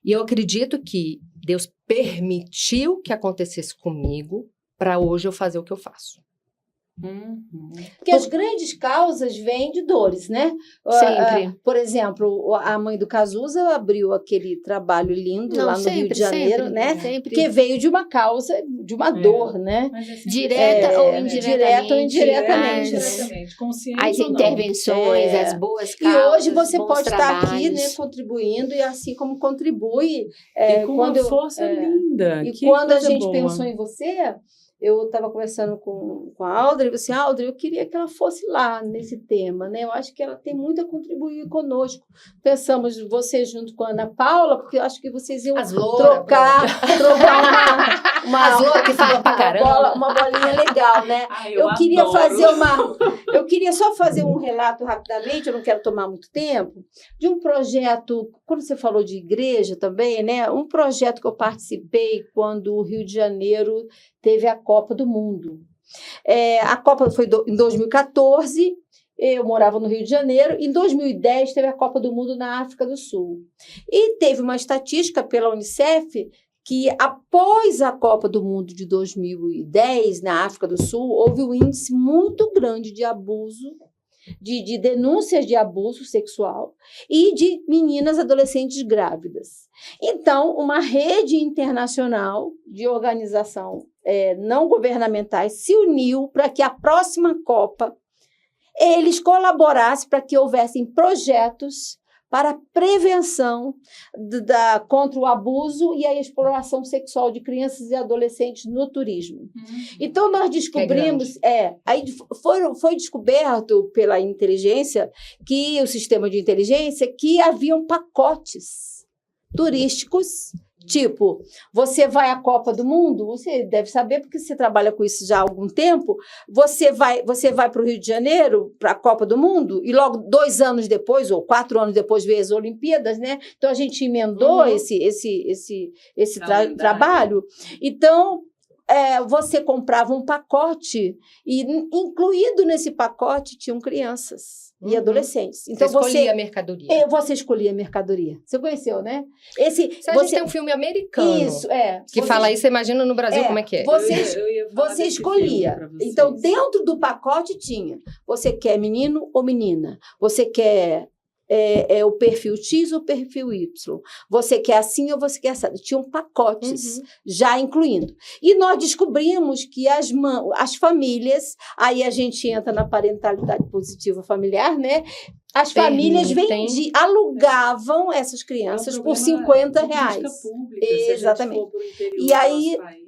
E eu acredito que Deus permitiu que acontecesse comigo para hoje eu fazer o que eu faço. Porque as grandes causas vêm de dores, né? Sempre. Por exemplo, a mãe do Cazuza abriu aquele trabalho lindo lá no Rio de Janeiro, sempre, né? Sempre. Que veio de uma causa, de uma dor, né? Direta ou indiretamente. Direta ou indiretamente. As intervenções, as boas causas, E hoje você bons pode estar aqui, trabalhos. né, contribuindo, e assim como contribui. E com uma força linda. E que quando a coisa gente boa. pensou em você, eu estava conversando com a Audrey, e disse, Audrey, eu queria que ela fosse lá nesse tema, né? Eu acho que ela tem muito a contribuir conosco. Pensamos você junto com a Ana Paula, porque eu acho que vocês iam trocar As louras que falam pra caramba. uma bolinha legal, né? Eu queria eu queria só fazer um relato rapidamente, eu não quero tomar muito tempo, de um projeto, quando você falou de igreja também, né? Um projeto que eu participei quando o Rio de Janeiro teve a Copa do Mundo. A Copa foi em 2014, eu morava no Rio de Janeiro, em 2010 teve a Copa do Mundo na África do Sul. E teve uma estatística pela Unicef que após a Copa do Mundo de 2010, na África do Sul, houve um índice muito grande de abuso, de denúncias de abuso sexual e de meninas adolescentes grávidas. Então, uma rede internacional de organização não governamentais se uniu para que a próxima Copa eles colaborassem para que houvessem projetos para prevenção contra o abuso e a exploração sexual de crianças e adolescentes no turismo. Então, nós descobrimos, aí foi descoberto pela inteligência, que o sistema de inteligência, que haviam pacotes turísticos. Tipo, você vai à Copa do Mundo, você deve saber, porque você trabalha com isso já há algum tempo, você vai para o Rio de Janeiro, para a Copa do Mundo, e logo 2 anos depois, ou 4 anos depois, veio as Olimpíadas, né? Então, a gente emendou esse trabalho. Então, você comprava um pacote, e incluído nesse pacote tinham crianças e adolescentes. Então, você escolhia a mercadoria. Você escolhia a mercadoria. Você conheceu, né? A gente tem um filme americano. Isso, que fala isso, você imagina no Brasil como é que é. Você escolhia. Então, dentro do pacote tinha, você quer menino ou menina? Você quer o perfil X ou o perfil Y? Você quer assim ou você quer assim? Tinham pacotes já incluindo. E nós descobrimos que as famílias, aí a gente entra na parentalidade positiva familiar, né? As famílias alugavam essas crianças por R$50. Exatamente.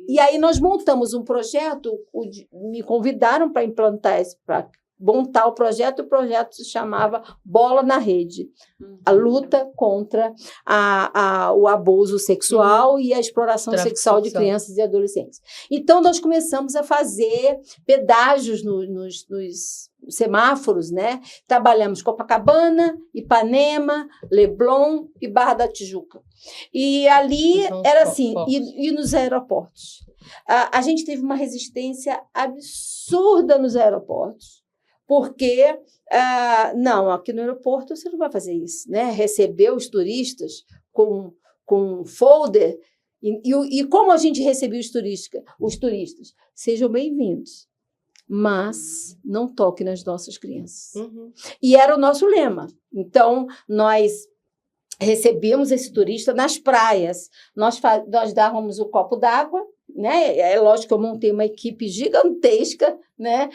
E aí nós montamos um projeto, me convidaram para implantar para montar o projeto se chamava Bola na Rede, a luta contra o abuso sexual e a exploração sexual de crianças e adolescentes. Então, nós começamos a fazer pedágios nos semáforos, né? Trabalhamos Copacabana, Ipanema, Leblon e Barra da Tijuca. E ali era assim, e nos aeroportos. A gente teve uma resistência absurda nos aeroportos, porque, não, aqui no aeroporto você não vai fazer isso, né? Receber os turistas com um folder, e como a gente recebia os turistas? Sejam bem-vindos, mas não toque nas nossas crianças. E era o nosso lema. Então, nós recebíamos esse turista nas praias, nós dávamos um copo d'água, né? É lógico que eu montei uma equipe gigantesca, né?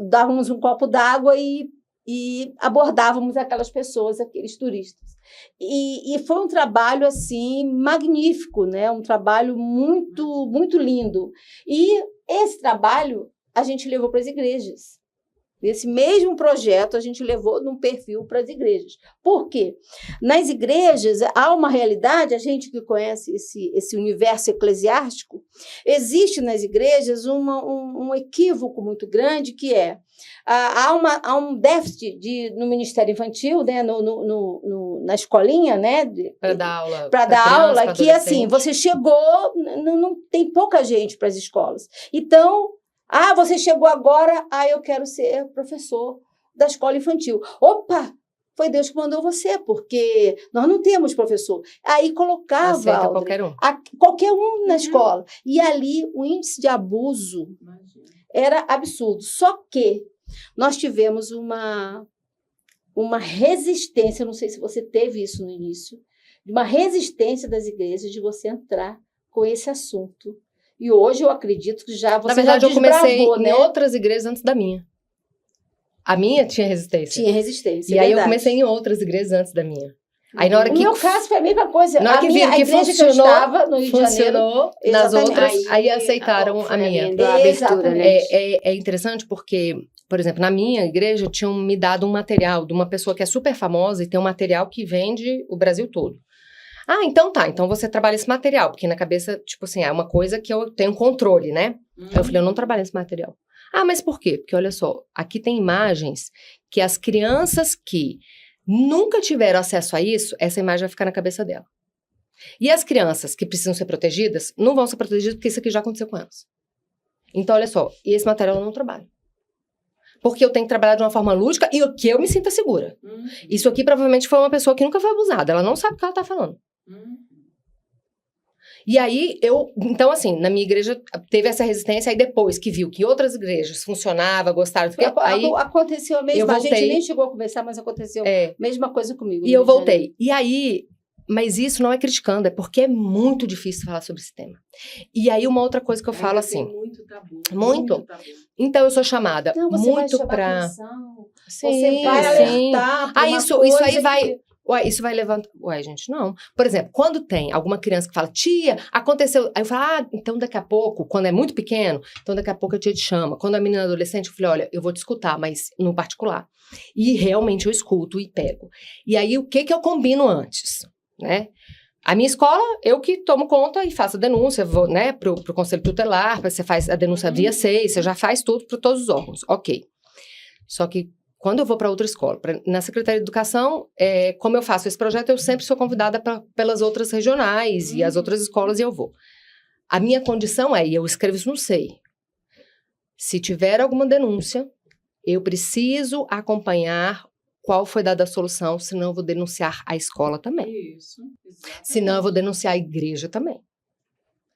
Dávamos um copo d'água e abordávamos aquelas pessoas, aqueles turistas. E foi um trabalho assim magnífico, né? Um trabalho muito, muito lindo. E esse trabalho a gente levou para as igrejas. Esse mesmo projeto a gente levou num perfil para as igrejas. Por quê? Nas igrejas há uma realidade, a gente que conhece esse universo eclesiástico, existe nas igrejas um equívoco muito grande, que há um déficit no Ministério Infantil, né, na escolinha, né, para dar aula, que assim, você chegou, não tem pouca gente para as escolas. Então, você chegou agora, eu quero ser professor da escola infantil. Opa, foi Deus que mandou você, porque nós não temos professor. Aí colocava qualquer um. Qualquer um na escola. E ali o índice de abuso era absurdo. Só que nós tivemos uma resistência, não sei se você teve isso no início, uma resistência das igrejas de você entrar com esse assunto. E hoje eu acredito que você Na verdade, já eu comecei desbravou, né? em outras igrejas antes da minha. A minha tinha resistência. Tinha resistência, E aí eu verdade. comecei em outras igrejas antes da minha. Aí na hora No que... meu caso foi a mesma coisa. Na hora que viram a que igreja funcionou, que eu estava no Rio de Janeiro... funcionou nas exatamente. outras, aí aceitaram a minha. A abertura, né? É interessante porque, por exemplo, na minha igreja tinham me dado um material de uma pessoa que é super famosa e tem um material que vende o Brasil todo. Ah, então tá, então você trabalha esse material, porque na cabeça, tipo assim, é uma coisa que eu tenho controle, né? Aí eu falei, eu não trabalho esse material. Ah, mas por quê? Porque olha só, aqui tem imagens que as crianças que nunca tiveram acesso a isso, essa imagem vai ficar na cabeça dela. E as crianças que precisam ser protegidas, não vão ser protegidas porque isso aqui já aconteceu com elas. Então, olha só, e esse material eu não trabalho. Porque eu tenho que trabalhar de uma forma lúdica e o que eu me sinta segura. Isso aqui provavelmente foi uma pessoa que nunca foi abusada, ela não sabe o que ela tá falando. E aí, então assim, na minha igreja teve essa resistência, aí depois que viu que outras igrejas funcionava, gostaram, aí aconteceu mesmo, eu voltei, a gente nem chegou a conversar, mas aconteceu a mesma coisa comigo. E eu voltei. E aí, mas isso não é criticando, é porque é muito difícil falar sobre esse tema. E aí, uma outra coisa que eu falo assim... Muito tabu. Muito? Tabu. Então, eu sou chamada não, você muito vai pra... Atenção, Sim, você vai alertar pra uma isso coisa aí vai... que... Ué, isso vai levantar... Ué, gente, não. Por exemplo, quando tem alguma criança que fala, tia, aconteceu... Aí eu falo, então daqui a pouco, quando é muito pequeno, então daqui a pouco a tia te chama. Quando é menina adolescente, eu falei, olha, eu vou te escutar, mas no particular. E realmente eu escuto e pego. E aí, o que eu combino antes, né? A minha escola, eu que tomo conta e faço a denúncia, vou, né, pro conselho tutelar, você faz a denúncia via SEI, você já faz tudo para todos os órgãos. Ok. Só que quando eu vou para outra escola, na Secretaria de Educação, como eu faço esse projeto, eu sempre sou convidada pelas outras regionais e as outras escolas e eu vou. A minha condição e eu escrevo isso no SEI, se tiver alguma denúncia, eu preciso acompanhar qual foi dada a solução, senão eu vou denunciar a escola também. Isso, exatamente. Senão eu vou denunciar a igreja também.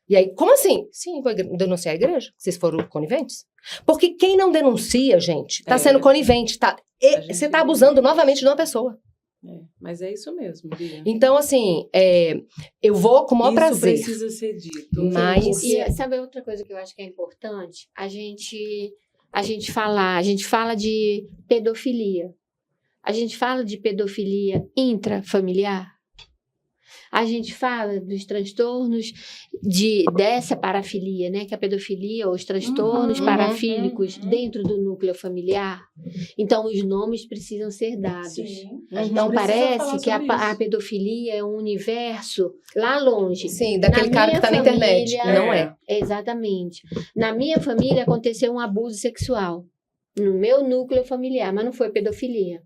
E aí, como assim? Sim, vou denunciar a igreja. Vocês foram coniventes? Porque quem não denuncia, gente, tá sendo conivente. Você tá abusando novamente de uma pessoa. Mas é isso mesmo, Bia. Então, assim, eu vou com o maior prazer. Isso precisa ser dito. Mas... E sabe outra coisa que eu acho que é importante? A gente fala de pedofilia. A gente fala de pedofilia intrafamiliar. A gente fala dos transtornos dessa parafilia, né? Que é a pedofilia ou os transtornos parafílicos dentro do núcleo familiar. Então, os nomes precisam ser dados. Sim, então, parece que a pedofilia é um universo lá longe. Sim, daquele cara que está na internet. Não é. Exatamente. Na minha família aconteceu um abuso sexual. No meu núcleo familiar, mas não foi pedofilia.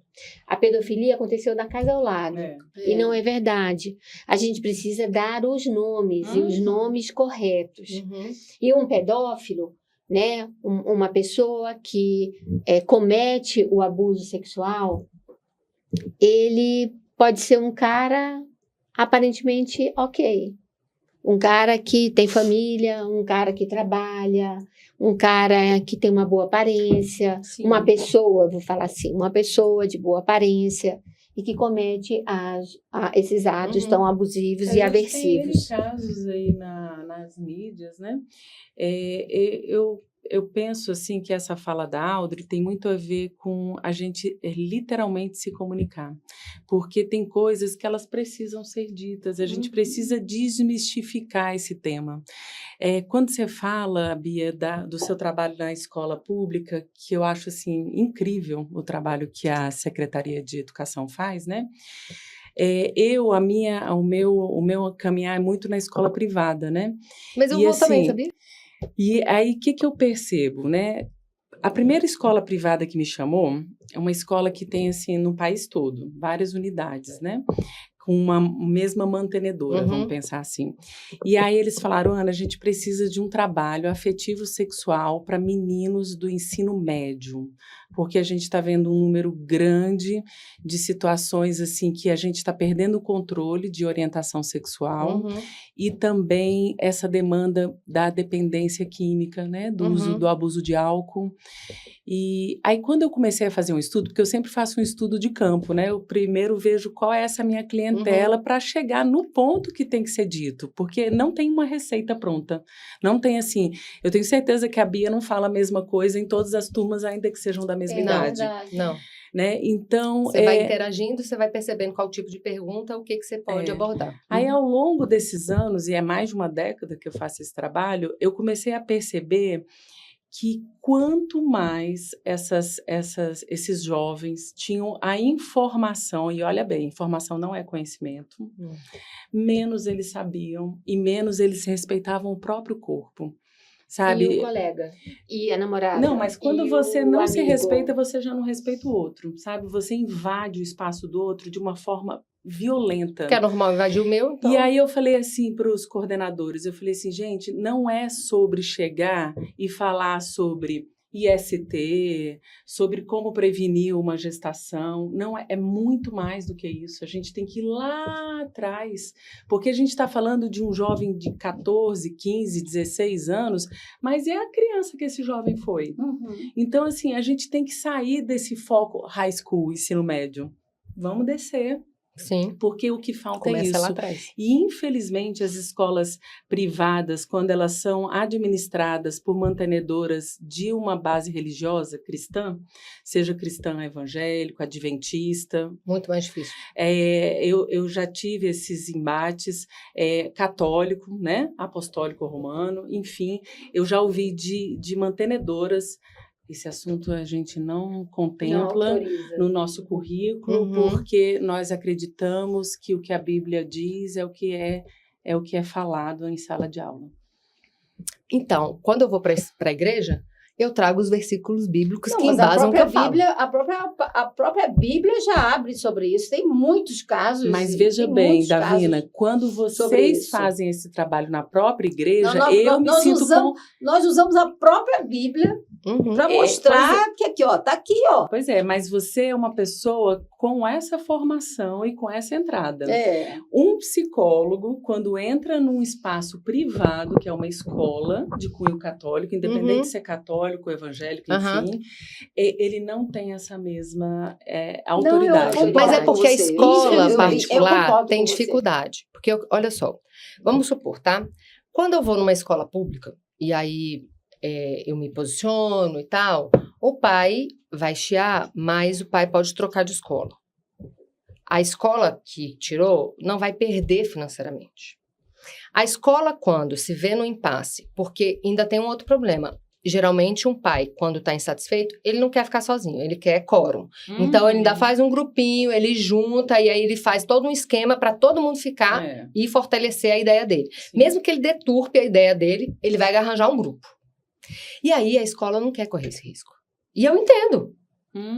A pedofilia aconteceu na casa ao lado. E não é verdade. A gente precisa dar os nomes, e os nomes corretos. E um pedófilo, né, uma pessoa que comete o abuso sexual, ele pode ser um cara aparentemente ok. Um cara que tem família, um cara que trabalha, um cara que tem uma boa aparência, uma pessoa, vou falar assim, uma pessoa de boa aparência e que comete esses atos tão abusivos e aversivos. Tem casos aí nas mídias, né? Eu penso assim que essa fala da Audrey tem muito a ver com a gente literalmente se comunicar, porque tem coisas que elas precisam ser ditas, a gente precisa desmistificar esse tema. Quando você fala, Bia, do seu trabalho na escola pública, que eu acho assim incrível o trabalho que a Secretaria de Educação faz, né? O meu caminhar é muito na escola privada, né? Mas eu vou também, sabia? E aí, o que eu percebo, né? A primeira escola privada que me chamou é uma escola que tem, assim, no país todo, várias unidades, né? Com uma mesma mantenedora, vamos pensar assim. E aí eles falaram, Ana, a gente precisa de um trabalho afetivo-sexual para meninos do ensino médio. porque a gente está vendo um número grande de situações assim que a gente está perdendo o controle de orientação sexual e também essa demanda da dependência química, né, do uso do abuso de álcool. E aí quando eu comecei a fazer um estudo, porque eu sempre faço um estudo de campo, né, eu primeiro vejo qual é essa minha clientela para chegar no ponto que tem que ser dito, porque não tem uma receita pronta, não tem assim, eu tenho certeza que a Bia não fala a mesma coisa em todas as turmas, ainda que sejam da mesma idade. Não. Né? Então, você vai interagindo, você vai percebendo qual tipo de pergunta, o que você pode abordar. Aí, ao longo desses anos, e é mais de uma década que eu faço esse trabalho, eu comecei a perceber que quanto mais esses jovens tinham a informação, e olha bem, informação não é conhecimento, menos eles sabiam e menos eles respeitavam o próprio corpo. Sabe? E o colega, e a namorada. Não, mas quando você não se respeita, você já não respeita o outro, sabe? Você invade o espaço do outro de uma forma violenta. Que é normal invadir o meu, então. E aí eu falei assim para os coordenadores, eu falei assim, gente, não é sobre chegar e falar sobre IST, sobre como prevenir uma gestação, não é muito mais do que isso, a gente tem que ir lá atrás, porque a gente está falando de um jovem de 14, 15, 16 anos, mas é a criança que esse jovem foi. Então, assim, a gente tem que sair desse foco high school, ensino médio, vamos descer. Sim. Porque o que falta Começa é isso. Lá atrás. E, infelizmente, as escolas privadas, quando elas são administradas por mantenedoras de uma base religiosa cristã, seja cristã evangélico, adventista... Muito mais difícil. Eu já tive esses embates, católico, né? Apostólico romano, enfim, eu já ouvi de mantenedoras. Esse assunto a gente não contempla no nosso currículo, porque nós acreditamos que o que a Bíblia diz é o que é falado em sala de aula. Então, quando eu vou para a igreja, eu trago os versículos bíblicos que embasam o que eu falo. A própria Bíblia já abre sobre isso. Tem muitos casos. Mas veja bem, Davina, quando vocês fazem esse trabalho na própria igreja, nós usamos a própria Bíblia para mostrar que aqui, ó, tá aqui, ó. Pois é, mas você é uma pessoa com essa formação e com essa entrada. Um psicólogo, quando entra num espaço privado, que é uma escola de cunho católico, independente de ser católico, evangélico, enfim, ele não tem essa mesma autoridade. Mas é porque a escola particular tem dificuldade. Porque, olha só, vamos supor, tá? Quando eu vou numa escola pública, e aí eu me posiciono e tal, o pai vai chiar, mas o pai pode trocar de escola. A escola que tirou não vai perder financeiramente. A escola, quando se vê no impasse, porque ainda tem um outro problema. Geralmente, um pai, quando está insatisfeito, ele não quer ficar sozinho, ele quer quórum. Então, ele ainda faz um grupinho, ele junta, e aí ele faz todo um esquema para todo mundo ficar e fortalecer a ideia dele. Sim. Mesmo que ele deturpe a ideia dele, ele vai arranjar um grupo. E aí, a escola não quer correr esse risco. E eu entendo.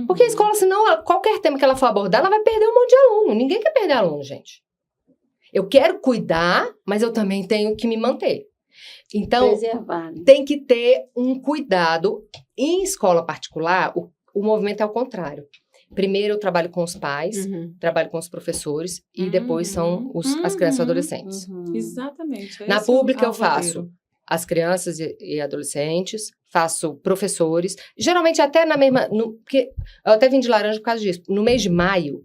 Porque a escola, senão, qualquer tema que ela for abordar, ela vai perder um monte de aluno. Ninguém quer perder aluno, gente. Eu quero cuidar, mas eu também tenho que me manter. Então, preservar, né? Tem que ter um cuidado. Em escola particular, o movimento é ao contrário. Primeiro eu trabalho com os pais, trabalho com os professores, e depois são as crianças e adolescentes. Exatamente. Na pública eu faço as crianças e adolescentes, faço professores, geralmente até na mesma... porque eu até vim de laranja por causa disso. No mês de maio,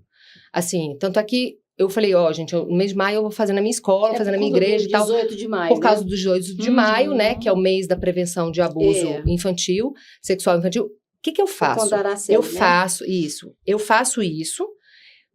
assim, tanto aqui... Eu falei, gente, no mês de maio eu vou fazer na minha escola, fazer na minha igreja e tal. 18 de maio, por causa do 18 de maio, né? Que é o mês da prevenção de abuso infantil, sexual infantil. O que eu faço? Eu faço isso. Eu faço isso,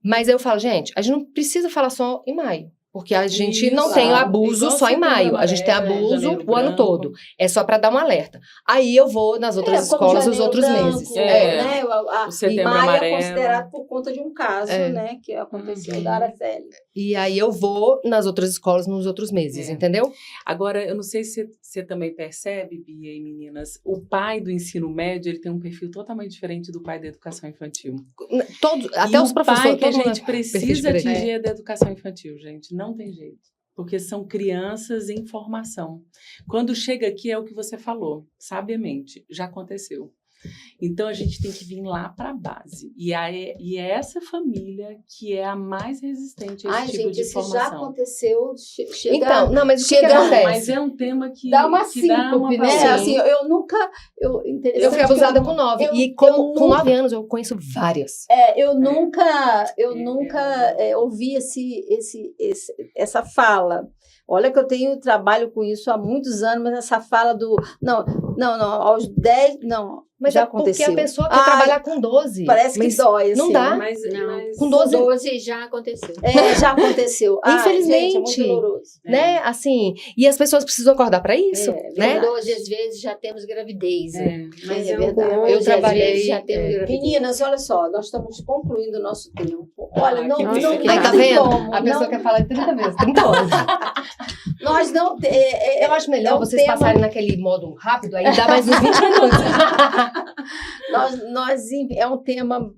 mas eu falo, gente, a gente não precisa falar só em maio. Porque a gente não tem abuso só em maio. A gente tem abuso o ano todo. É só para dar um alerta. Aí eu vou nas outras escolas os outros meses. Né? O setembro maio amarelo. É considerado por conta de um caso, né? Que aconteceu da Araceli. E aí eu vou nas outras escolas nos outros meses, entendeu? Agora, eu não sei se você também percebe, Bia e meninas, o pai do ensino médio, ele tem um perfil totalmente diferente do pai da educação infantil. Até os professores. O pai que a gente precisa atingir é da educação infantil, gente. Não tem jeito. Porque são crianças em formação. Quando chega aqui é o que você falou, sabiamente, já aconteceu. Então, a gente tem que vir lá para a base. E é essa família que é a mais resistente a esse tipo de isso informação. já aconteceu. Então, não, mas o que chega- acontece? Mas é um tema que Dá uma que dá uma síncope, né? passada. Assim, eu nunca... Eu interessante fui abusada que com 9. eu- E eu com nunca- 9 anos eu conheço várias. eu nunca ouvi essa fala. Olha que eu trabalho com isso há muitos anos, mas essa fala do... Não, aos 10... Não, Mas já é porque aconteceu. a pessoa quer trabalhar com 12. Parece que mas dói, assim, não dá. né? Mas, Não, mas- Com com 12 12 já aconteceu. Já aconteceu. Infelizmente. Gente, é muito doloroso. Né? Assim, e as pessoas precisam acordar para isso, É, né? Com 12, às vezes, já temos gravidez. né? Mas É um- verdade. Com Eu 11, trabalhei, às vezes, já temos gravidez. Meninas, olha só, nós estamos concluindo o nosso tempo. Olha, não, que não, bem. não Aí, tá tem vendo? como. A pessoa não, quer falar 30 vezes, 30 anos. nós não... Eu acho melhor é um vocês tema- passarem naquele modo rápido, aí dá mais uns 20 minutos. É um tema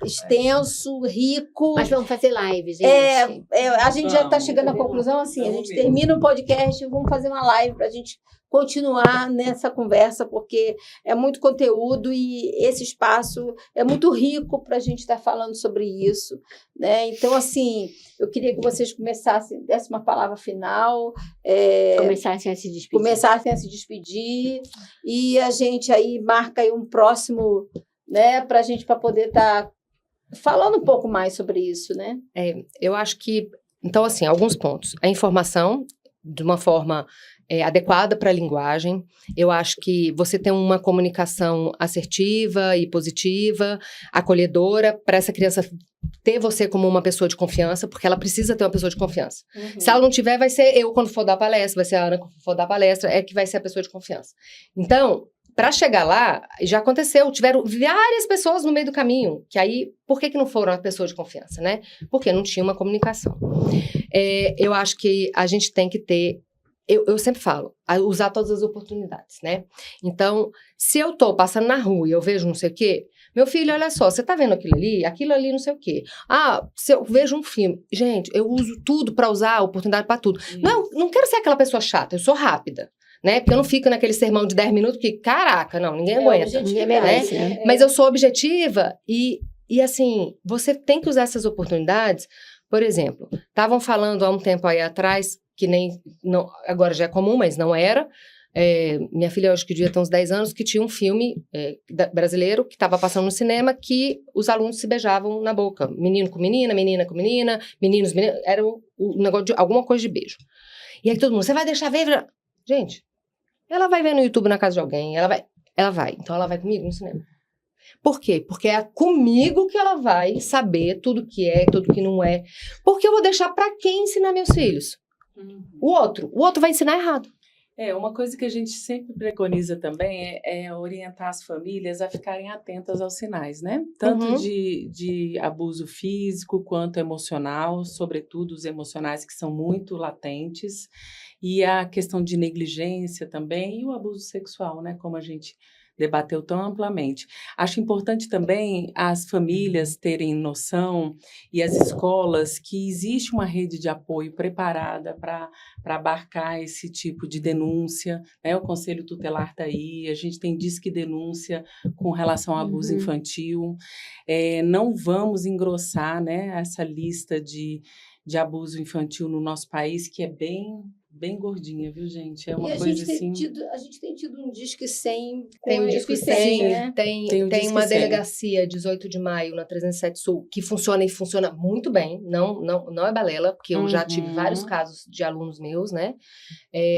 extenso, rico. Mas vamos fazer live, gente. A gente já está Vamos, chegando à vamos. conclusão assim, a Vamos gente mesmo. termina o podcast e vamos fazer uma live para a gente continuar nessa conversa, porque é muito conteúdo e esse espaço é muito rico para a gente estar falando sobre isso, né? Então, assim, eu queria que vocês dessem uma palavra final, Começassem a se despedir. começassem a se despedir e a gente aí marca aí um próximo, né, para poder estar falando um pouco mais sobre isso, né? Eu acho que, então, assim, alguns pontos. A informação, de uma forma adequada para a linguagem. Eu acho que você tem uma comunicação assertiva e positiva, acolhedora, para essa criança ter você como uma pessoa de confiança, porque ela precisa ter uma pessoa de confiança. Se ela não tiver, vai ser eu quando for dar palestra, vai ser a Ana quando for dar palestra, é que vai ser a pessoa de confiança. Então, para chegar lá, já aconteceu, tiveram várias pessoas no meio do caminho, que aí, por que não foram a pessoa de confiança, né? Porque não tinha uma comunicação. Eu acho que a gente tem que ter, eu sempre falo, usar todas as oportunidades, né? Então, se eu tô passando na rua e eu vejo não sei o quê, meu filho, olha só, você tá vendo aquilo ali não sei o quê. Se eu vejo um filme, gente, eu uso tudo para usar a oportunidade para tudo. Não quero ser aquela pessoa chata, eu sou rápida. Né? Porque eu não fico naquele sermão de 10 minutos que, caraca, não, ninguém aguenta. Ninguém merece, né? Mas eu sou objetiva e assim, você tem que usar essas oportunidades. Por exemplo, estavam falando há um tempo aí atrás, que não, agora já é comum, mas não era. Minha filha, eu acho que devia ter uns 10 anos, que tinha um filme brasileiro que estava passando no cinema que os alunos se beijavam na boca. Menino com menina, menina com menina, meninos, era um negócio de alguma coisa de beijo. E aí todo mundo, você vai deixar ver? Gente, ela vai ver no YouTube na casa de alguém, ela vai. Então ela vai comigo no cinema. Por quê? Porque é comigo que ela vai saber tudo que é, tudo que não é. Porque eu vou deixar para quem ensinar meus filhos? O outro vai ensinar errado. Uma coisa que a gente sempre preconiza também é orientar as famílias a ficarem atentas aos sinais, né? Tanto de abuso físico quanto emocional, sobretudo os emocionais que são muito latentes, e a questão de negligência também, e o abuso sexual, né? Como a gente debateu tão amplamente. Acho importante também as famílias terem noção e as escolas que existe uma rede de apoio preparada para abarcar esse tipo de denúncia, né? O Conselho Tutelar está aí, a gente tem Disque Denúncia com relação ao abuso infantil. Não vamos engrossar, né, essa lista de abuso infantil no nosso país, que é bem gordinha, viu, gente? É uma coisa assim... A gente tem tido um Disque 100 Tem um Disque 100, né? tem Disque uma 100. delegacia 18 de maio na 307 Sul que funciona e funciona muito bem, não é balela, porque eu já tive vários casos de alunos meus, né?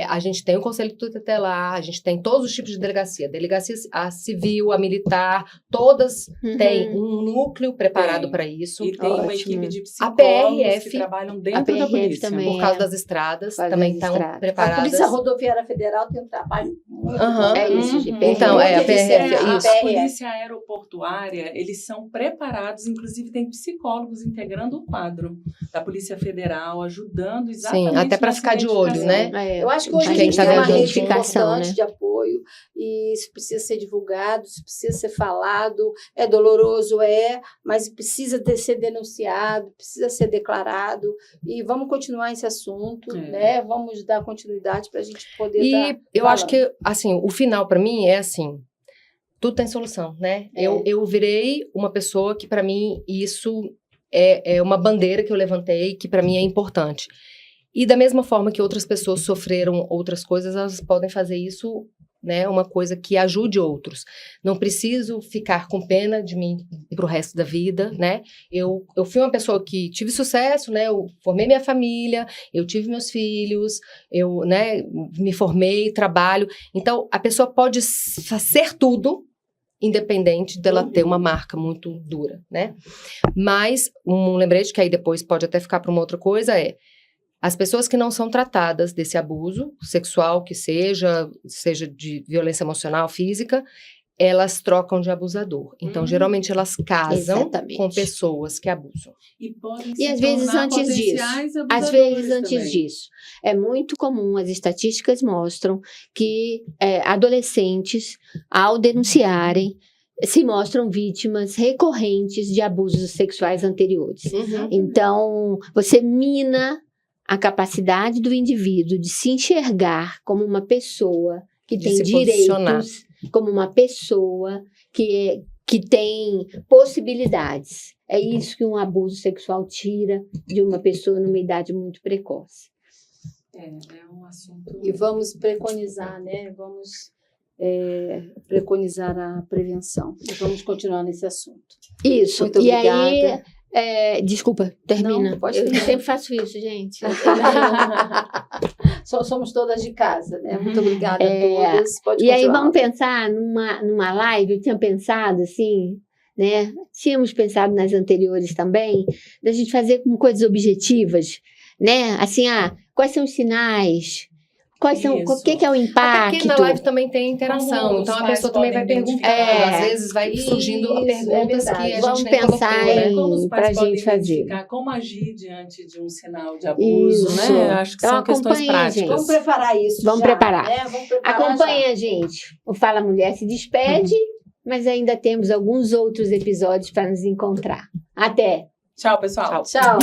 A gente tem o Conselho Tutelar, a gente tem todos os tipos de delegacia a civil, a militar, todas têm um núcleo preparado para isso. E tem uma equipe de A psicólogos PRF, que trabalham dentro da PRF polícia. também. por causa das estradas, Faz também as estão estradas. A preparadas. Polícia Rodoviária Federal tem um trabalho muito Aham. bom. É isso, de Então, PRF. a PRF, isso. A polícia aeroportuária, eles são preparados, inclusive tem psicólogos integrando o quadro da Polícia Federal, ajudando exatamente Sim, até para nessa ficar de olho, identificação. né? Eu acho que hoje a Quem gente tá tem uma viajando rede identificação, importante né? de apoio e isso precisa ser divulgado, isso precisa ser falado, é doloroso, mas precisa ser denunciado, precisa ser declarado e vamos continuar esse assunto, né? Vamos dar continuidade para a gente poder E eu acho que, assim, o final para mim é assim, tudo tem solução, né? Eu virei uma pessoa que, para mim, isso é uma bandeira que eu levantei, que para mim é importante. E da mesma forma que outras pessoas sofreram outras coisas, elas podem fazer isso, né? Uma coisa que ajude outros. Não preciso ficar com pena de mim pro resto da vida, né? Eu fui uma pessoa que tive sucesso, né? Eu formei minha família, eu tive meus filhos, eu, né, me formei, trabalho. Então, a pessoa pode fazer tudo, independente dela ter uma marca muito dura, né? Mas um lembrete que aí depois pode até ficar para uma outra coisa as pessoas que não são tratadas desse abuso sexual, que seja de violência emocional, física, elas trocam de abusador. Então, geralmente, elas casam com pessoas que abusam. E às vezes antes disso. É muito comum, as estatísticas mostram que adolescentes, ao denunciarem, se mostram vítimas recorrentes de abusos sexuais anteriores. Então, você mina a capacidade do indivíduo de se enxergar como uma pessoa que tem direitos, como uma pessoa que tem possibilidades. É isso que um abuso sexual tira de uma pessoa numa idade muito precoce. É um assunto... E vamos preconizar, né? Vamos preconizar a prevenção. E vamos continuar nesse assunto. Isso. Muito obrigada. Desculpa, termina. Não, pode eu terminar. sempre faço isso, gente. Somos todas de casa, né? Muito obrigada a todas. Pode e aí continuar. vamos pensar numa live, eu tinha pensado assim, né? Tínhamos pensado nas anteriores também, da gente fazer com coisas objetivas, né? Assim, quais são os sinais? O que é o impacto? Até porque na live também tem interação, então a pessoa também vai perguntar. Às vezes vai surgindo perguntas que a gente vamos nem pensar colocou, né? Como os pais podem identificar como agir diante de um sinal de abuso, Isso. né? Acho que são questões práticas. Gente. Vamos preparar isso. Vamos já, preparar. Né? Vamos preparar Acompanha a gente. O Fala Mulher se despede, mas ainda temos alguns outros episódios para nos encontrar. Até! Tchau, pessoal. Tchau.